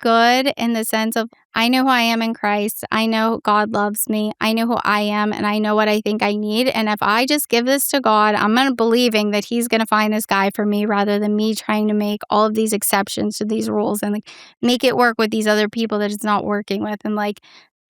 good in the sense of I know who I am in Christ. I know God loves me. I know who I am, and I know what I think I need. And if I just give this to God, I'm going to believing that he's going to find this guy for me, rather than me trying to make all of these exceptions to these rules and like make it work with these other people that it's not working with. And like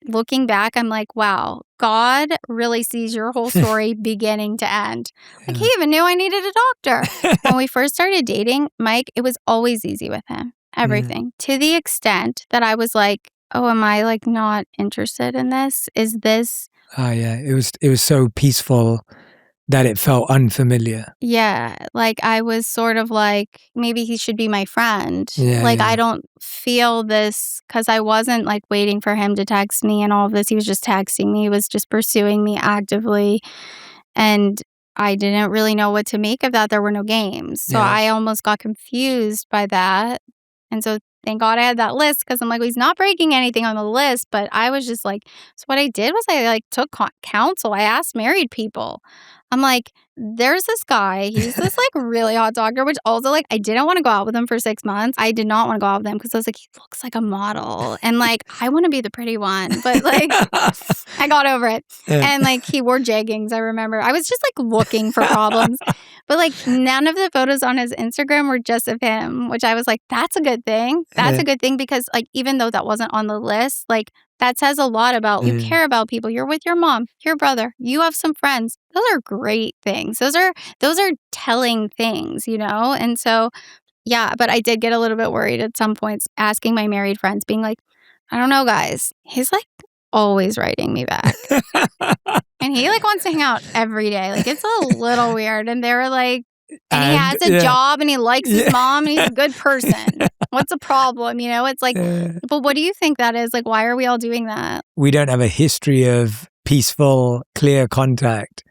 looking back, I'm like, wow, God really sees your whole story beginning to end. Like, he even knew I needed a doctor. When we first started dating, Mike, it was always easy with him. Everything. To the extent that I was like, oh, am I like not interested in this? Is this?
Oh yeah, it was so peaceful that it felt unfamiliar.
Yeah, like I was sort of like, maybe he should be my friend.
Yeah,
like
yeah.
I don't feel this, because I wasn't like waiting for him to text me and all of this. He was just texting me. He was just pursuing me actively. And I didn't really know what to make of that. There were no games. So I almost got confused by that. And so thank God I had that list, because I'm like, well, he's not breaking anything on the list. But I was just like, so what I did was I like took counsel. I asked married people. I'm like, there's this guy. He's this like really hot doctor, which also like I didn't want to go out with him for 6 months. I did not want to go out with him because I was like, he looks like a model. And like, I want to be the pretty one. But like, I got over it. And like, he wore jeggings. I remember I was just like looking for problems. But like, none of the photos on his Instagram were just of him, which I was like, that's a good thing. That's a good thing, because like, even though that wasn't on the list, like, that says a lot about you care about people. You're with your mom, your brother, you have some friends. Those are great things. Those are telling things, And so, yeah, but I did get a little bit worried at some points, asking my married friends, being like, I don't know, guys. He's like always writing me back. And he like wants to hang out every day. Like, it's a little weird. And they were like, and he has a job and he likes his mom and he's a good person. What's the problem? It's like, but what do you think that is? Like, why are we all doing that?
We don't have a history of peaceful, clear contact.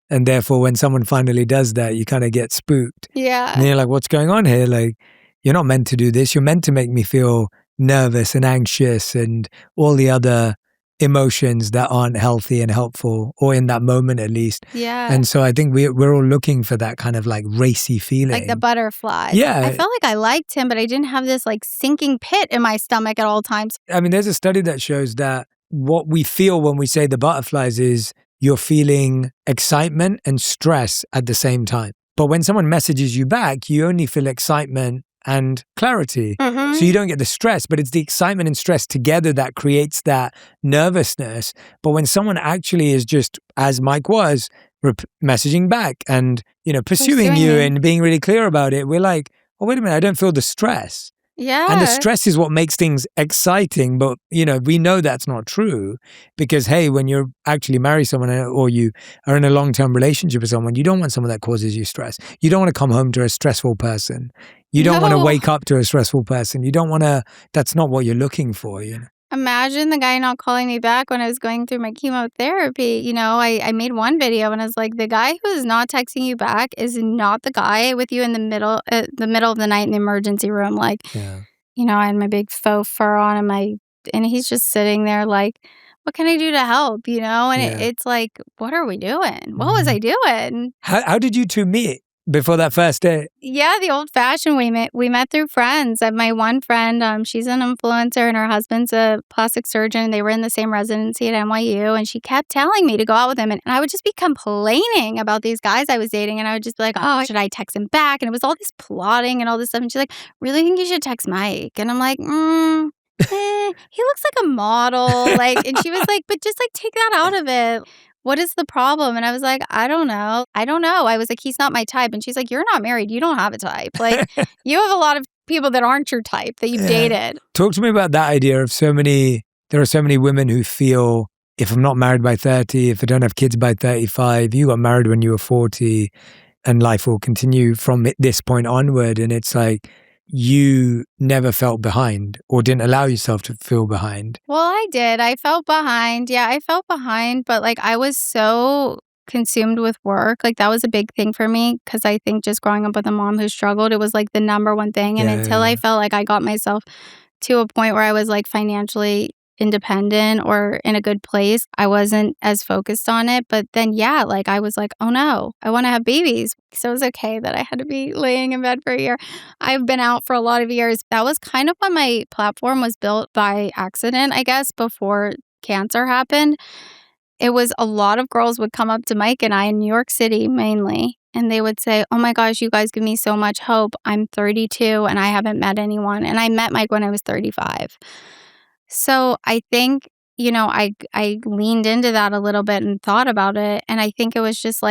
And therefore, when someone finally does that, you kind of get spooked.
Yeah.
And you're like, what's going on here? Like, you're not meant to do this. You're meant to make me feel nervous and anxious and all the other emotions that aren't healthy and helpful, or in that moment at least.
Yeah.
And so I think we're all looking for that kind of like racy feeling.
Like the butterflies.
Yeah.
I felt like I liked him, but I didn't have this like sinking pit in my stomach at all times.
I mean, there's a study that shows that what we feel when we say the butterflies is you're feeling excitement and stress at the same time. But when someone messages you back, you only feel excitement and clarity.
Mm-hmm.
So you don't get the stress, but it's the excitement and stress together that creates that nervousness. But when someone actually is just, as Mike was, messaging back and, pursuing you and being really clear about it, we're like, oh, wait a minute, I don't feel the stress.
Yeah.
And the stress is what makes things exciting. But, we know that's not true because, hey, when you're actually married to someone or you are in a long-term relationship with someone, you don't want someone that causes you stress. You don't want to come home to a stressful person. You don't want to wake up to a stressful person. You don't want to, that's not what you're looking for,
Imagine the guy not calling me back when I was going through my chemotherapy. I made one video and I was like, the guy who's not texting you back is not the guy with you in the middle of the night in the emergency room. Like,
Yeah.
I had my big faux fur on and he's just sitting there like, what can I do to help? And it's like, what are we doing? What was I doing?
How did you two meet before that first date?
Yeah, the old fashioned we met through friends. My one friend, she's an influencer and her husband's a plastic surgeon. They were in the same residency at NYU and she kept telling me to go out with him. And I would just be complaining about these guys I was dating. And I would just be like, oh, should I text him back? And it was all this plotting and all this stuff. And she's like, really think you should text Mike? And I'm like, he looks like a model. And she was like, but just take that out of it. What is the problem? And I was like, I don't know. I was like, he's not my type. And she's like, you're not married. You don't have a type. You have a lot of people that aren't your type that you've dated.
Talk to me about that idea of there are so many women who feel, if I'm not married by 30, if I don't have kids by 35, you got married when you were 40 and life will continue from this point onward. And it's like, you never felt behind or didn't allow yourself to feel behind.
Well, I did. I felt behind. Yeah, I felt behind, but I was so consumed with work. That was a big thing for me because I think just growing up with a mom who struggled, it was the number one thing. And until I felt like I got myself to a point where I was financially independent or in a good place, I wasn't as focused on it. But then, I was like, oh no, I want to have babies. So it was okay that I had to be laying in bed for a year. I've been out for a lot of years. That was kind of when my platform was built by accident, I guess, before cancer happened. It was a lot of girls would come up to Mike and I in New York City mainly. And they would say, oh my gosh, you guys give me so much hope. I'm 32 and I haven't met anyone. And I met Mike when I was 35. So I think, I leaned into that a little bit and thought about it. And I think it was just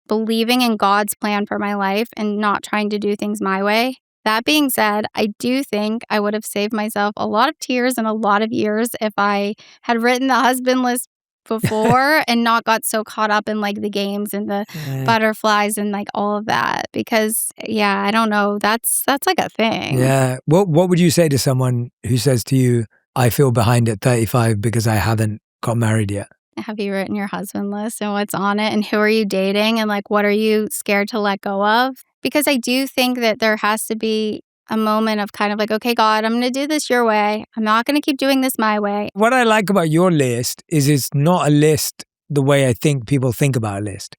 believing in God's plan for my life and not trying to do things my way. That being said, I do think I would have saved myself a lot of tears and a lot of years if I had written the husband list before and not got so caught up in the games and the butterflies and all of that. Because, I don't know. That's a thing.
Yeah. What would you say to someone who says to you, I feel behind at 35 because I haven't got married yet?
Have you written your husband list and what's on it and who are you dating and what are you scared to let go of? Because I do think that there has to be a moment of kind of okay, God, I'm going to do this your way. I'm not going to keep doing this my way.
What I like about your list is it's not a list the way I think people think about a list.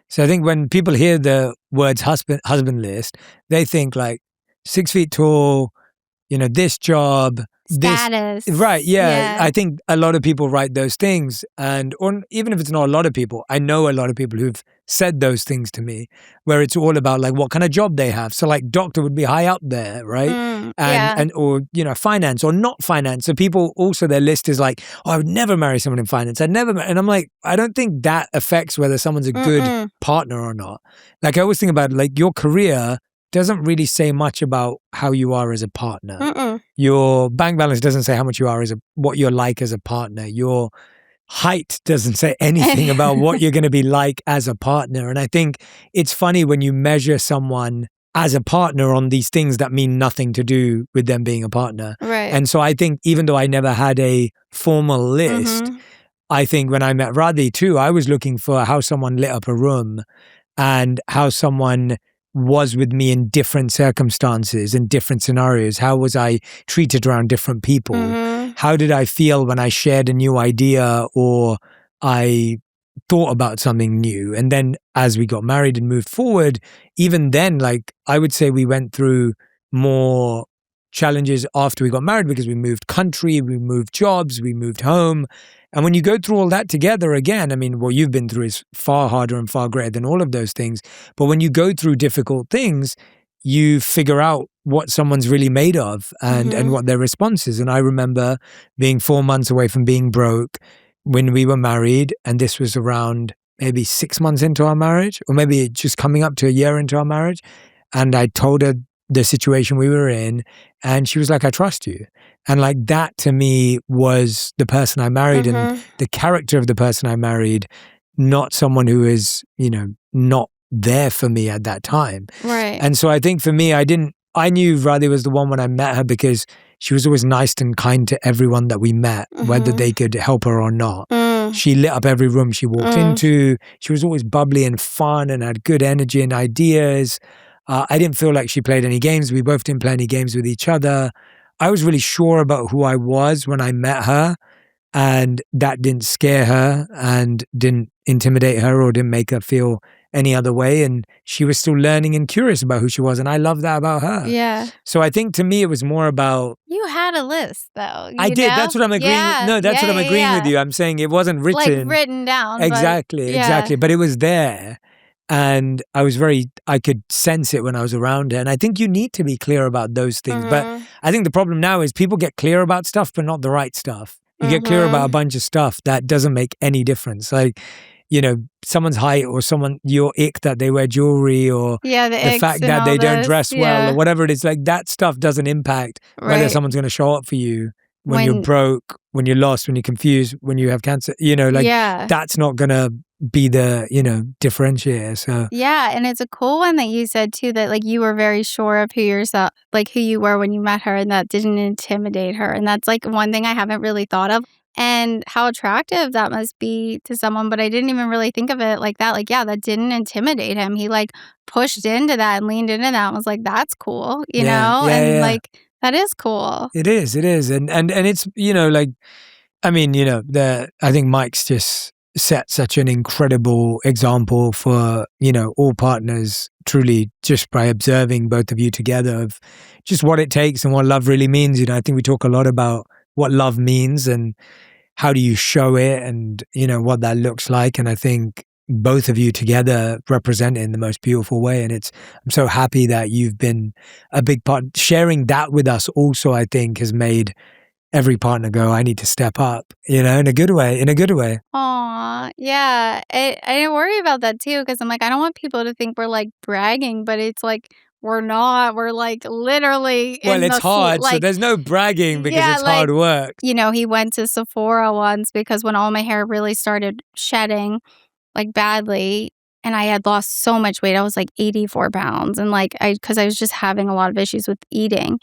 So I think when people hear the words husband list, they think 6 feet tall, this job,
status.
Right, yeah. I think a lot of people write those things or even if it's not a lot of people, I know a lot of people who've said those things to me where it's all about what kind of job they have. So doctor would be high up there, right? And or finance or not finance. So people also their list is oh, I would never marry someone in finance. I'd never and I'm I don't think that affects whether someone's a good partner or not. I always think about your career doesn't really say much about how you are as a partner. Your bank balance doesn't say how much you are what you're like as a partner. Your height doesn't say anything about what you're going to be like as a partner. And I think it's funny when you measure someone as a partner on these things that mean nothing to do with them being a partner.
Right.
And so I think even though I never had a formal list, I think when I met Radhi too, I was looking for how someone lit up a room and how someone was with me in different circumstances, in different scenarios? How was I treated around different people?
Mhm.
How did I feel when I shared a new idea or I thought about something new? And then as we got married and moved forward, even then, like I would say we went through more challenges after we got married because we moved country, we moved jobs, we moved home. And when you go through all that together again, I mean, what you've been through is far harder and far greater than all of those things. But when you go through difficult things, you figure out what someone's really made of and what their response is. And I remember being 4 months away from being broke when we were married. And this was around maybe 6 months into our marriage, or maybe just coming up to a year into our marriage. And I told her the situation we were in, and she was like, I trust you. And like that to me was the person I married and the character of the person I married, not someone who is, not there for me at that time.
Right.
And so I think for me, I knew Radhi was the one when I met her because she was always nice and kind to everyone that we met, whether they could help her or not. She lit up every room she walked into. She was always bubbly and fun and had good energy and ideas. I didn't feel like she played any games. We both didn't play any games with each other. I was really sure about who I was when I met her, and that didn't scare her and didn't intimidate her or didn't make her feel any other way. And she was still learning and curious about who she was. And I love that about her.
Yeah.
So I think to me, it was more about...
You had a list though.
I did. That's what I'm agreeing with. No, that's what I'm agreeing with you. I'm saying it wasn't written.
Like written down.
Exactly. But it was there. And I could sense it when I was around her. And I think you need to be clear about those things. But I think the problem now is people get clear about stuff, but not the right stuff. You get clear about a bunch of stuff that doesn't make any difference. Like, someone's height or your ick that they wear jewelry or the fact that they don't dress well or whatever it is. Like that stuff doesn't impact whether someone's going to show up for you when you're broke, when you're lost, when you're confused, when you have cancer, that's not going to be the, differentiator. So
yeah, and it's a cool one that you said too, that like you were very sure of who you were when you met her, and that didn't intimidate her. And that's like one thing I haven't really thought of, and how attractive that must be to someone. But I didn't even really think of it like that. Like, yeah, that didn't intimidate him. He like pushed into that and leaned into that and was like, that's cool, like that is cool.
It is. And it's, I think Mike's just set such an incredible example for, all partners, truly, just by observing both of you together, of just what it takes and what love really means. I think we talk a lot about what love means and how do you show it and, what that looks like. And I think both of you together represent it in the most beautiful way. And I'm so happy that you've been a big part. Sharing that with us also, I think, has made every partner go, I need to step up, in a good way.
Aw, yeah. I worry about that too, because I'm like, I don't want people to think we're like bragging, but it's like, we're not. We're like literally
Well, it's hard, so there's no bragging because it's hard work.
He went to Sephora once because when all my hair really started shedding, like badly, and I had lost so much weight. I was like 84 pounds, and because I was just having a lot of issues with eating.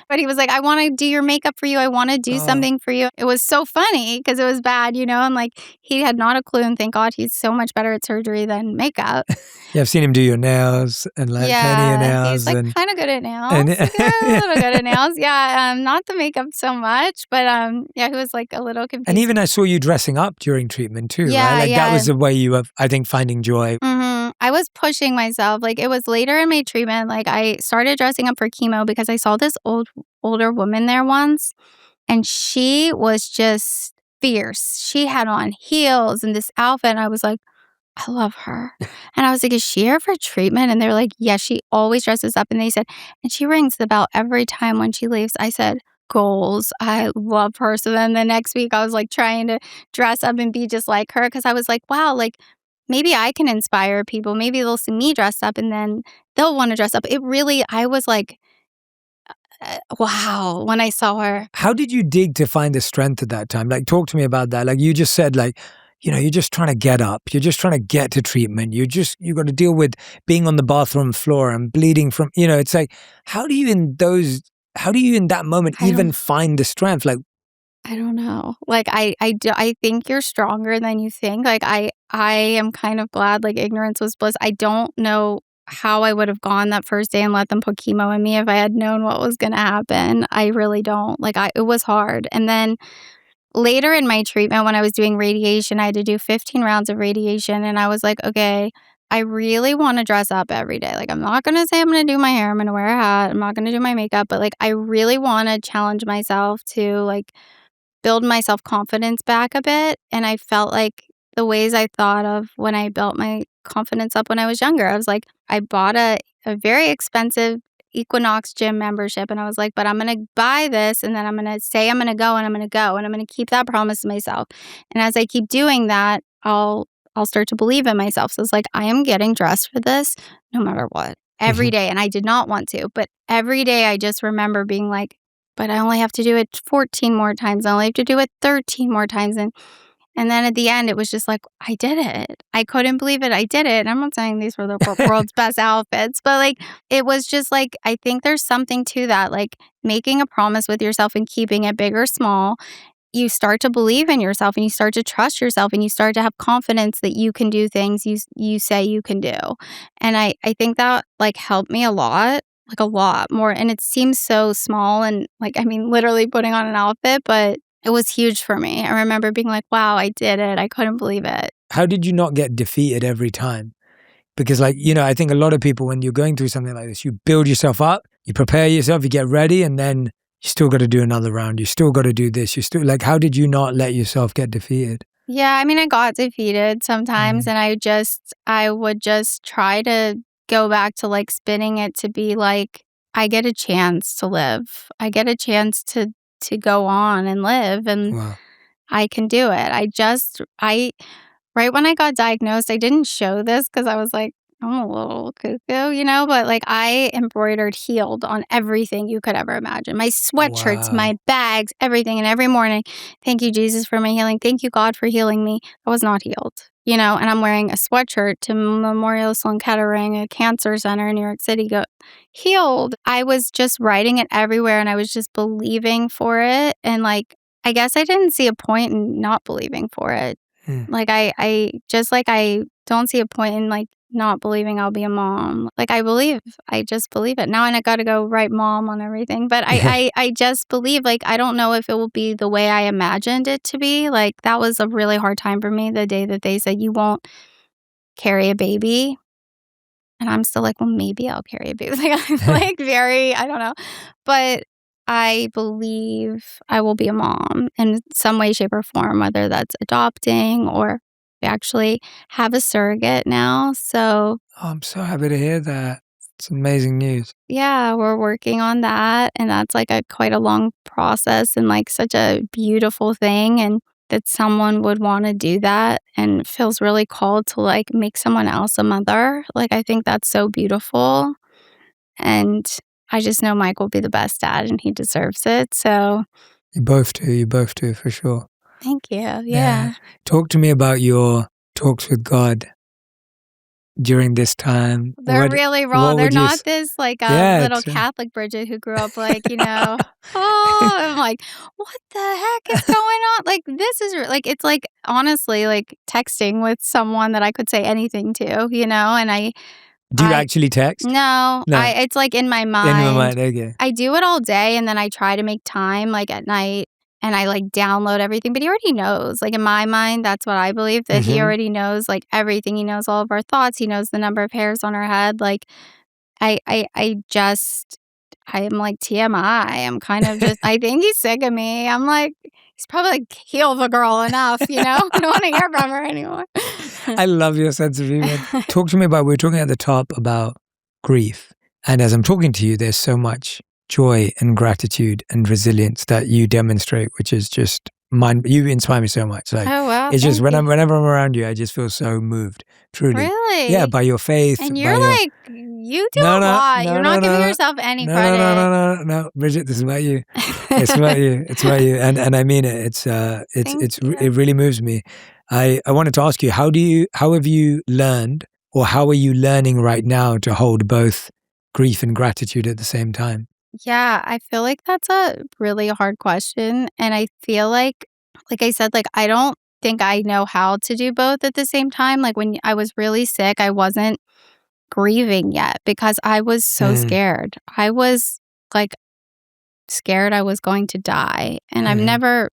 But he was like, I want to do your makeup for you. I want to do something for you. It was so funny because it was bad, and like he had not a clue. And thank God he's so much better at surgery than makeup.
Yeah, I've seen him do your nails and like painting your nails.
He's like kind of good at nails. A little good at nails. Yeah, not the makeup so much, but he was like a little confused.
And even I saw you dressing up during treatment too, right? Like that was the way you were, I think, finding joy.
I was pushing myself. Like it was later in my treatment, like I started dressing up for chemo because I saw this older woman there once, and she was just fierce. She had on heels and this outfit, and I was like, I love her. And I was like, is she here for treatment? And they're like, yeah, she always dresses up. And they said, and she rings the bell every time when she leaves. I said, goals. I love her. So then the next week I was like trying to dress up and be just like her, because I was like, wow, like maybe I can inspire people. Maybe they'll see me dressed up and then they'll want to dress up. I was like, wow, when I saw her.
How did you dig to find the strength at that time? Like, talk to me about that. Like you just said, like, you're just trying to get up. You're just trying to get to treatment. You got to deal with being on the bathroom floor and bleeding from, it's like, how do you in that moment even find the strength? Like,
I don't know. Like, I think you're stronger than you think. Like, I am kind of glad, like, ignorance was bliss. I don't know how I would have gone that first day and let them put chemo in me if I had known what was gonna happen. I really don't. Like, it was hard. And then later in my treatment, when I was doing radiation, I had to do 15 rounds of radiation, and I was like, "Okay, I really wanna dress up every day." Like, I'm not gonna say I'm gonna do my hair, I'm gonna wear a hat, I'm not gonna do my makeup, but, like, I really wanna challenge myself to, like, build my self-confidence back a bit, and I felt like the ways I thought of when I built my confidence up when I was younger, I was like, I bought a very expensive Equinox gym membership, and I was like, "But I'm gonna buy this, and then I'm gonna say I'm gonna go, and I'm gonna go, and I'm gonna keep that promise to myself." And as I keep doing that, I'll start to believe in myself. So it's like, I am getting dressed for this no matter what, every
Mhm.
day, and I did not want to, but every day I just remember being like, "But I only have to do it 14 more times. I only have to do it 13 more times." And then at the end, it was just like, I did it. I couldn't believe it. I did it. And I'm not saying these were the world's best outfits, but like, it was just like, I think there's something to that. Like, making a promise with yourself and keeping it big or small, you start to believe in yourself and you start to trust yourself and you start to have confidence that you can do things you say you can do. And I think that like helped me a lot, like a lot more. And it seems so small and like, I mean, literally putting on an outfit, but it was huge for me. I remember being like, wow, I did it. I couldn't believe it.
How did you not get defeated every time? Because, like, you know, I think a lot of people, when you're going through something like this, you build yourself up, you prepare yourself, you get ready, and then you still got to do another round. You still got to do this. You still, like, how did you not let yourself get defeated?
Yeah, I mean, I got defeated sometimes
Mm.
and I would just try to go back to like spinning it to be like, I get a chance to live. I get a chance to go on and live and
Wow.
I can do it. I right when I got diagnosed, I didn't show this because I was like, I'm a little cuckoo, but like I embroidered healed on everything you could ever imagine. My sweatshirts,
Wow.
my bags, everything. And every morning, thank you, Jesus, for my healing. Thank you, God, for healing me. I was not healed, and I'm wearing a sweatshirt to Memorial Sloan Kettering, a cancer center in New York City, healed. I was just writing it everywhere and I was just believing for it. And like, I guess I didn't see a point in not believing for it.
Mm.
Like, I just like, I don't see a point in, like, not believing I'll be a mom. Like, I believe. I just believe it. Now I gotta go write mom on everything, but I just believe, like, I don't know if it will be the way I imagined it to be. Like, that was a really hard time for me the day that they said, "You won't carry a baby." And I'm still like, "Well, maybe I'll carry a baby." Like, I'm, like, very I don't know. But I believe I will be a mom in some way, shape, or form, whether that's adopting or we actually have a surrogate now. So,
Oh, I'm so happy to hear that. It's amazing news.
yeah, we're working on that, and that's, like, a quite a long process and, like, such a beautiful thing, and that someone would wanna do that and feels really called to, like, make someone else a mother. Like, I think that's so beautiful. And I just know Mike will be the best dad and he deserves it. So
You both do, for sure.
thank you.
Yeah.
Yeah.
Talk to me about your talks with God during this time.
They're really raw.
What
They're
would you
not this like a
yeah,
little Catholic Bridget who grew up like, oh, I'm like, what the heck is going on? Like, this is like, it's like honestly like texting with someone that I could say anything to, and
do you
I,
actually text?
no,
No.
it's like in my
In my
mind.
mind, okay.
I do it all day and then I try to make time like at night and I like download everything, but he already knows. Like in my mind, that's what I believe that he
Mhm.
already knows like everything. He knows all of our thoughts. He knows the number of hairs on our head. Like I am like TMI. I'm kind of just I think he's sick of me. I'm like he's probably like heal the girl enough. I don't want to hear from her anymore.
I love your sense of humor. Talk to me about, we were talking at the top about grief. And as I'm talking to you, there's so much joy and gratitude and resilience that you demonstrate, which is just you inspire me so much. Like,
Oh wow,
it's just
thank you.
whenever I'm around you, I just feel so moved, truly. Yeah,
Really?
by your faith,
And
by
you're
your
like, you do
no,
a
no,
lot.
no,
You're
no,
not giving
no,
yourself any
no, no, no,
credit.
no, no, no, Bridget, this is about you. It's about you. It's about you. And I mean it.
Thank you.
It really moves me. I wanted to ask you, how have you learned, or how are you learning right now to hold both grief and gratitude at the same time?
Yeah, I feel like that's a really hard question. And I feel like I said, like, I don't think I know how to do both at the same time. Like, when I was really sick, I wasn't grieving yet because I was so scared. I was like scared I was going to die. And I've never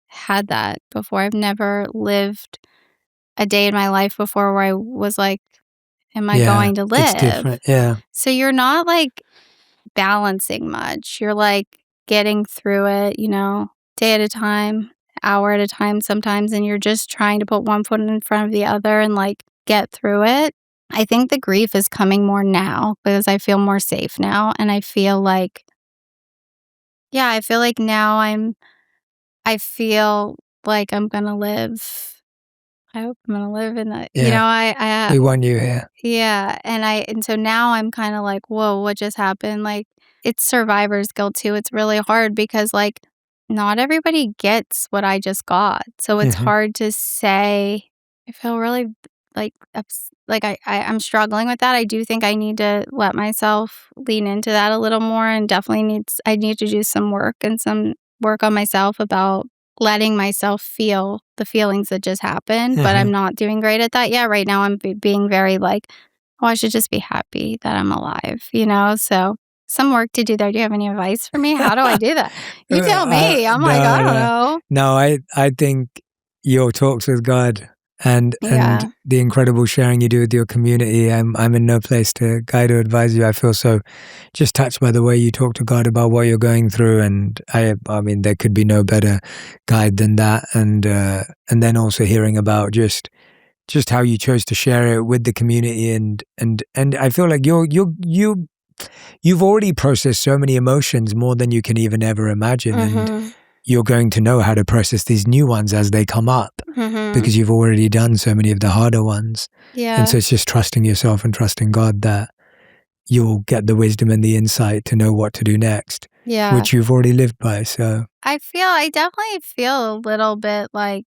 had that before. I've never lived a day in my life before where I was like, am I going to
It's
live?
different. Yeah.
So you're not like balancing much. You're like getting through it, day at a time, hour at a time sometimes, and you're just trying to put one foot in front of the other and like get through it. I think the grief is coming more now because I feel more safe now. And I feel like, I feel like now I feel like I'm going to live. I hope I'm going to live in that,
Yeah. We want you here.
yeah, and so now I'm kinda like, "Whoa, what just happened?" Like, it's survivor's guilt too. It's really hard because, like, not everybody gets what I just got, so it's hard to say. I feel really, like, like, I'm struggling with that. I do think I need to let myself lean into that a little more and definitely I need to do some work and some work on myself about letting myself feel the feelings that just happened, but I'm not doing great at that yet. Right now, I'm being very like, oh, I should just be happy that I'm alive, So some work to do there. Do you have any advice for me? How do I do that? You tell me. I'm like, I don't know.
No, I think your talks with God and
Yeah.
the incredible sharing you do with your community. I'm in no place to guide or advise you. I feel so just touched by the way you talk to God about what you're going through, and I mean there could be no better guide than that. And then also hearing about just how you chose to share it with the community, and I feel like you've already processed so many emotions more than you can even ever imagine, and you're going to know how to process these new ones as they come up because you've already done so many of the harder ones.
Yeah.
And so it's just trusting yourself and trusting God that you'll get the wisdom and the insight to know what to do next, which you've already lived by. So
I definitely feel a little bit like,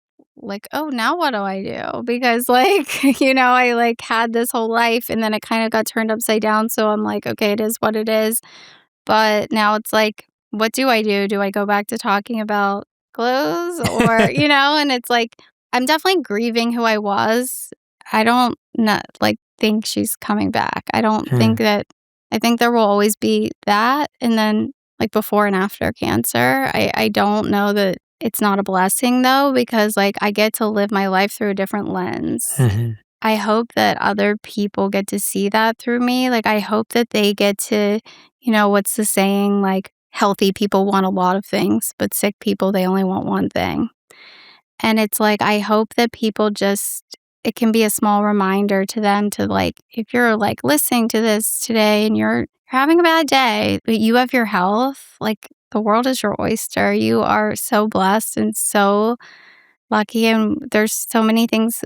oh, now what do I do? Because like, I like had this whole life and then it kind of got turned upside down. So I'm like, okay, it is what it is. But now it's like, what do I do? Do I go back to talking about clothes or, and it's like, I'm definitely grieving who I was. I don't not like think she's coming back. I don't think that, I think there will always be that. And then like before and after cancer, I don't know that it's not a blessing though, because like I get to live my life through a different lens. I hope that other people get to see that through me. Like, I hope that they get to, what's the saying? Like, healthy people want a lot of things, but sick people, they only want one thing. And it's like, I hope that people just, it can be a small reminder to them to like, if you're like listening to this today and you're having a bad day, but you have your health, like, the world is your oyster. You are so blessed and so lucky, and there's so many things,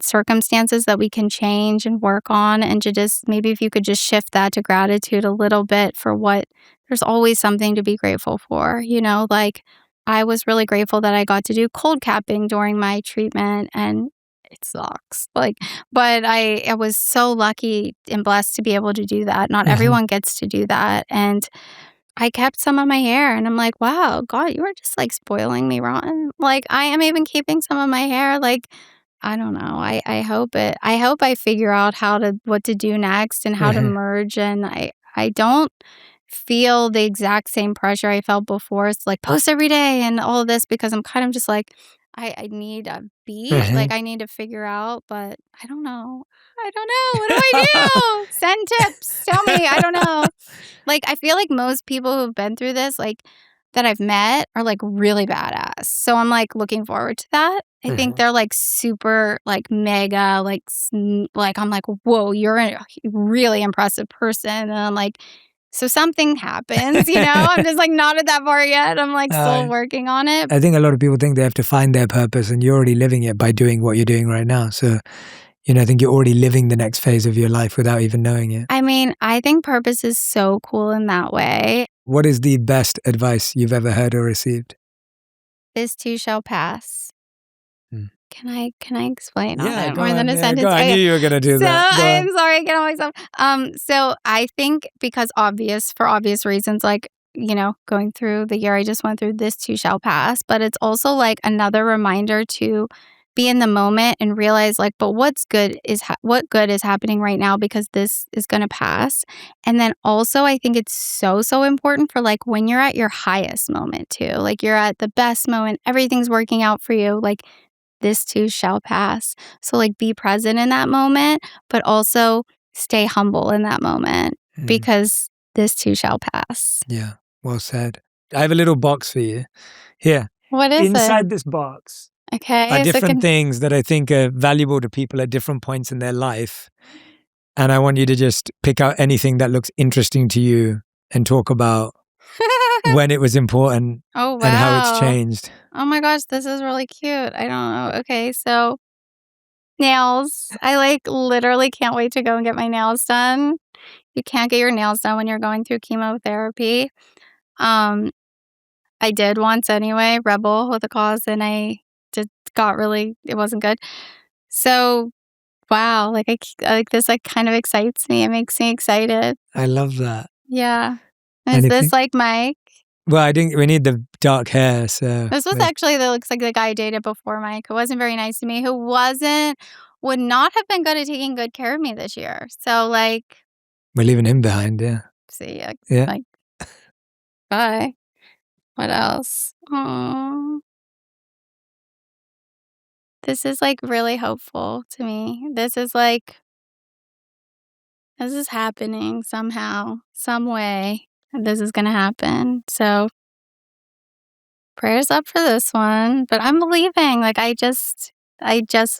circumstances that we can change and work on, and to just maybe if you could just shift that to gratitude a little bit for what, there's always something to be grateful for, like I was really grateful that I got to do cold capping during my treatment, and it sucks, like, but I was so lucky and blessed to be able to do that. Not everyone gets to do that, and I kept some of my hair, and I'm like, wow, God, you are just like spoiling me rotten. Like, I am even keeping some of my hair. Like, I don't know. I hope I figure out what to do next and how to merge. And I don't feel the exact same pressure I felt before. It's like post every day and all of this because I'm kind of just like, I need a beat. Like, I need to figure out, but I don't know. I don't know. What do I do? Send tips. Tell me. I don't know. Like, I feel like most people who've been through this, like, that I've met are, like, really badass. So I'm, like, looking forward to that. I think they're, like, super, like, mega, like, like, I'm like, "Whoa, you're a really impressive person." And I'm like, so something happens, I'm just, like, not at that far yet. I'm, like, still working on it.
I think a lot of people think they have to find their purpose, and you're already living it by doing what you're doing right now. So, I think you're already living the next phase of your life without even knowing it.
I mean, I think purpose is so cool in that way.
What is the best advice you've ever heard or received?
This too shall pass. Can I explain on it
go
more than
on,
a sentence?
go on. I knew you were going to do that.
So I'm sorry, I get on myself. So I think because for obvious reasons, like, going through the year I just went through, this too shall pass. But it's also like another reminder to be in the moment and realize like, but what good is happening right now because this is going to pass. And then also I think it's so important for like when you're at your highest moment too, like you're at the best moment, everything's working out for you, like this too shall pass. So like be present in that moment, but also stay humble in that moment because this too shall pass.
Yeah, well said. I have a little box for you. Here.
What is
Inside this box are different things that I think are valuable to people at different points in their life. And I want you to just pick out anything that looks interesting to you and talk about when it was important and how it's changed.
Oh my gosh, this is really cute. I don't know. Okay, so nails. I like literally can't wait to go and get my nails done. You can't get your nails done when you're going through chemotherapy. I did once anyway, rebel with a cause, and I just got really, it wasn't good. So, wow, like this like kind of excites me. It makes me excited.
I love that.
Yeah. Is this like Mike?
Well, I think we need the dark hair. So
this was actually that looks like the guy I dated before Mike, who wasn't very nice to me, who would not have been good at taking good care of me this year. So like,
we're leaving him behind. Yeah.
See, yeah. Like, bye. What else? Aww. This is like really hopeful to me. This is happening somehow, some way. This is going to happen. So prayers up for this one, but I'm believing. Like I just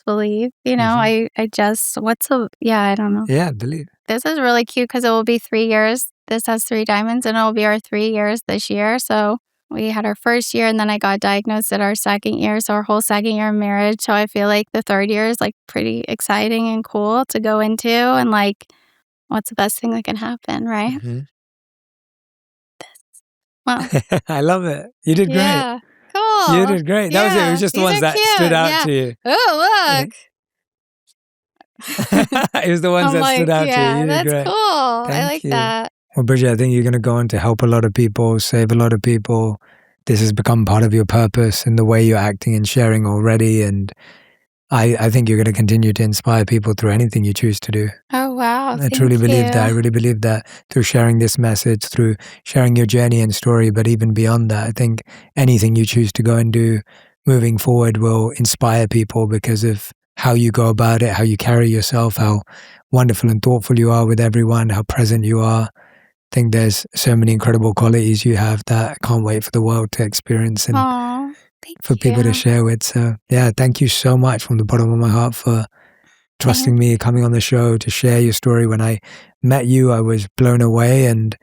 believe, you know, I don't know.
Yeah, believe.
This is really cute because it will be 3 years. This has 3 diamonds and it will be our 3 years this year. So we had our first year and then I got diagnosed at our second year. So our whole second year of marriage. So I feel like the third year is like pretty exciting and cool to go into. And like, what's the best thing that can happen, right? Well,
I love it. You did great.
Yeah, cool.
You did great. That was it. It was just the ones that stood out to you.
Oh, look.
It was the ones that stood out to you. You did
that's
great.
Cool. I like that.
Well, Bridget, I think you're going to go on to help a lot of people, save a lot of people. This has become part of your purpose in the way you're acting and sharing already. And I think you're going to continue to inspire people through anything you choose to do.
Oh, wow.
I truly believe that. I really believe that through sharing this message, through sharing your journey and story, but even beyond that, I think anything you choose to go and do moving forward will inspire people because of how you go about it, how you carry yourself, how wonderful and thoughtful you are with everyone, how present you are. I think there's so many incredible qualities you have that I can't wait for the world to experience and for people to share with. So yeah, thank you so much from the bottom of my heart for trusting me, coming on the show to share your story. When I met you, I was blown away and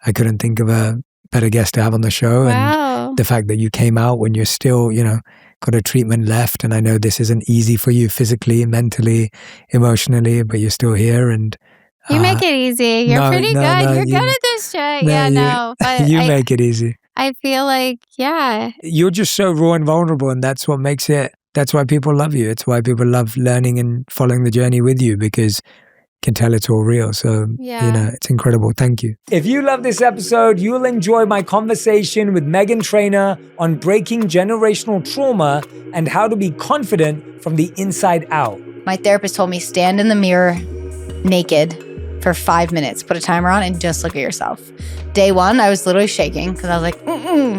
I couldn't think of a better guest to have on the show.
Wow.
And the fact that you came out when you're still, got a treatment left. And I know this isn't easy for you physically, mentally, emotionally, but you're still here. And
you make it easy. You're pretty good. You're good at this shit. But
you make it easy.
I feel like,
you're just so raw and vulnerable, and that's what makes it. That's why people love you. It's why people love learning and following the journey with you, because you can tell it's all real. So, it's incredible. Thank you. If you love this episode, you'll enjoy my conversation with Megan Trainor on breaking generational trauma and how to be confident from the inside out.
My therapist told me stand in the mirror naked for 5 minutes, put a timer on, and just look at yourself. Day one, I was literally shaking because I was like,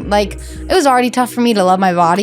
like, it was already tough for me to love my body.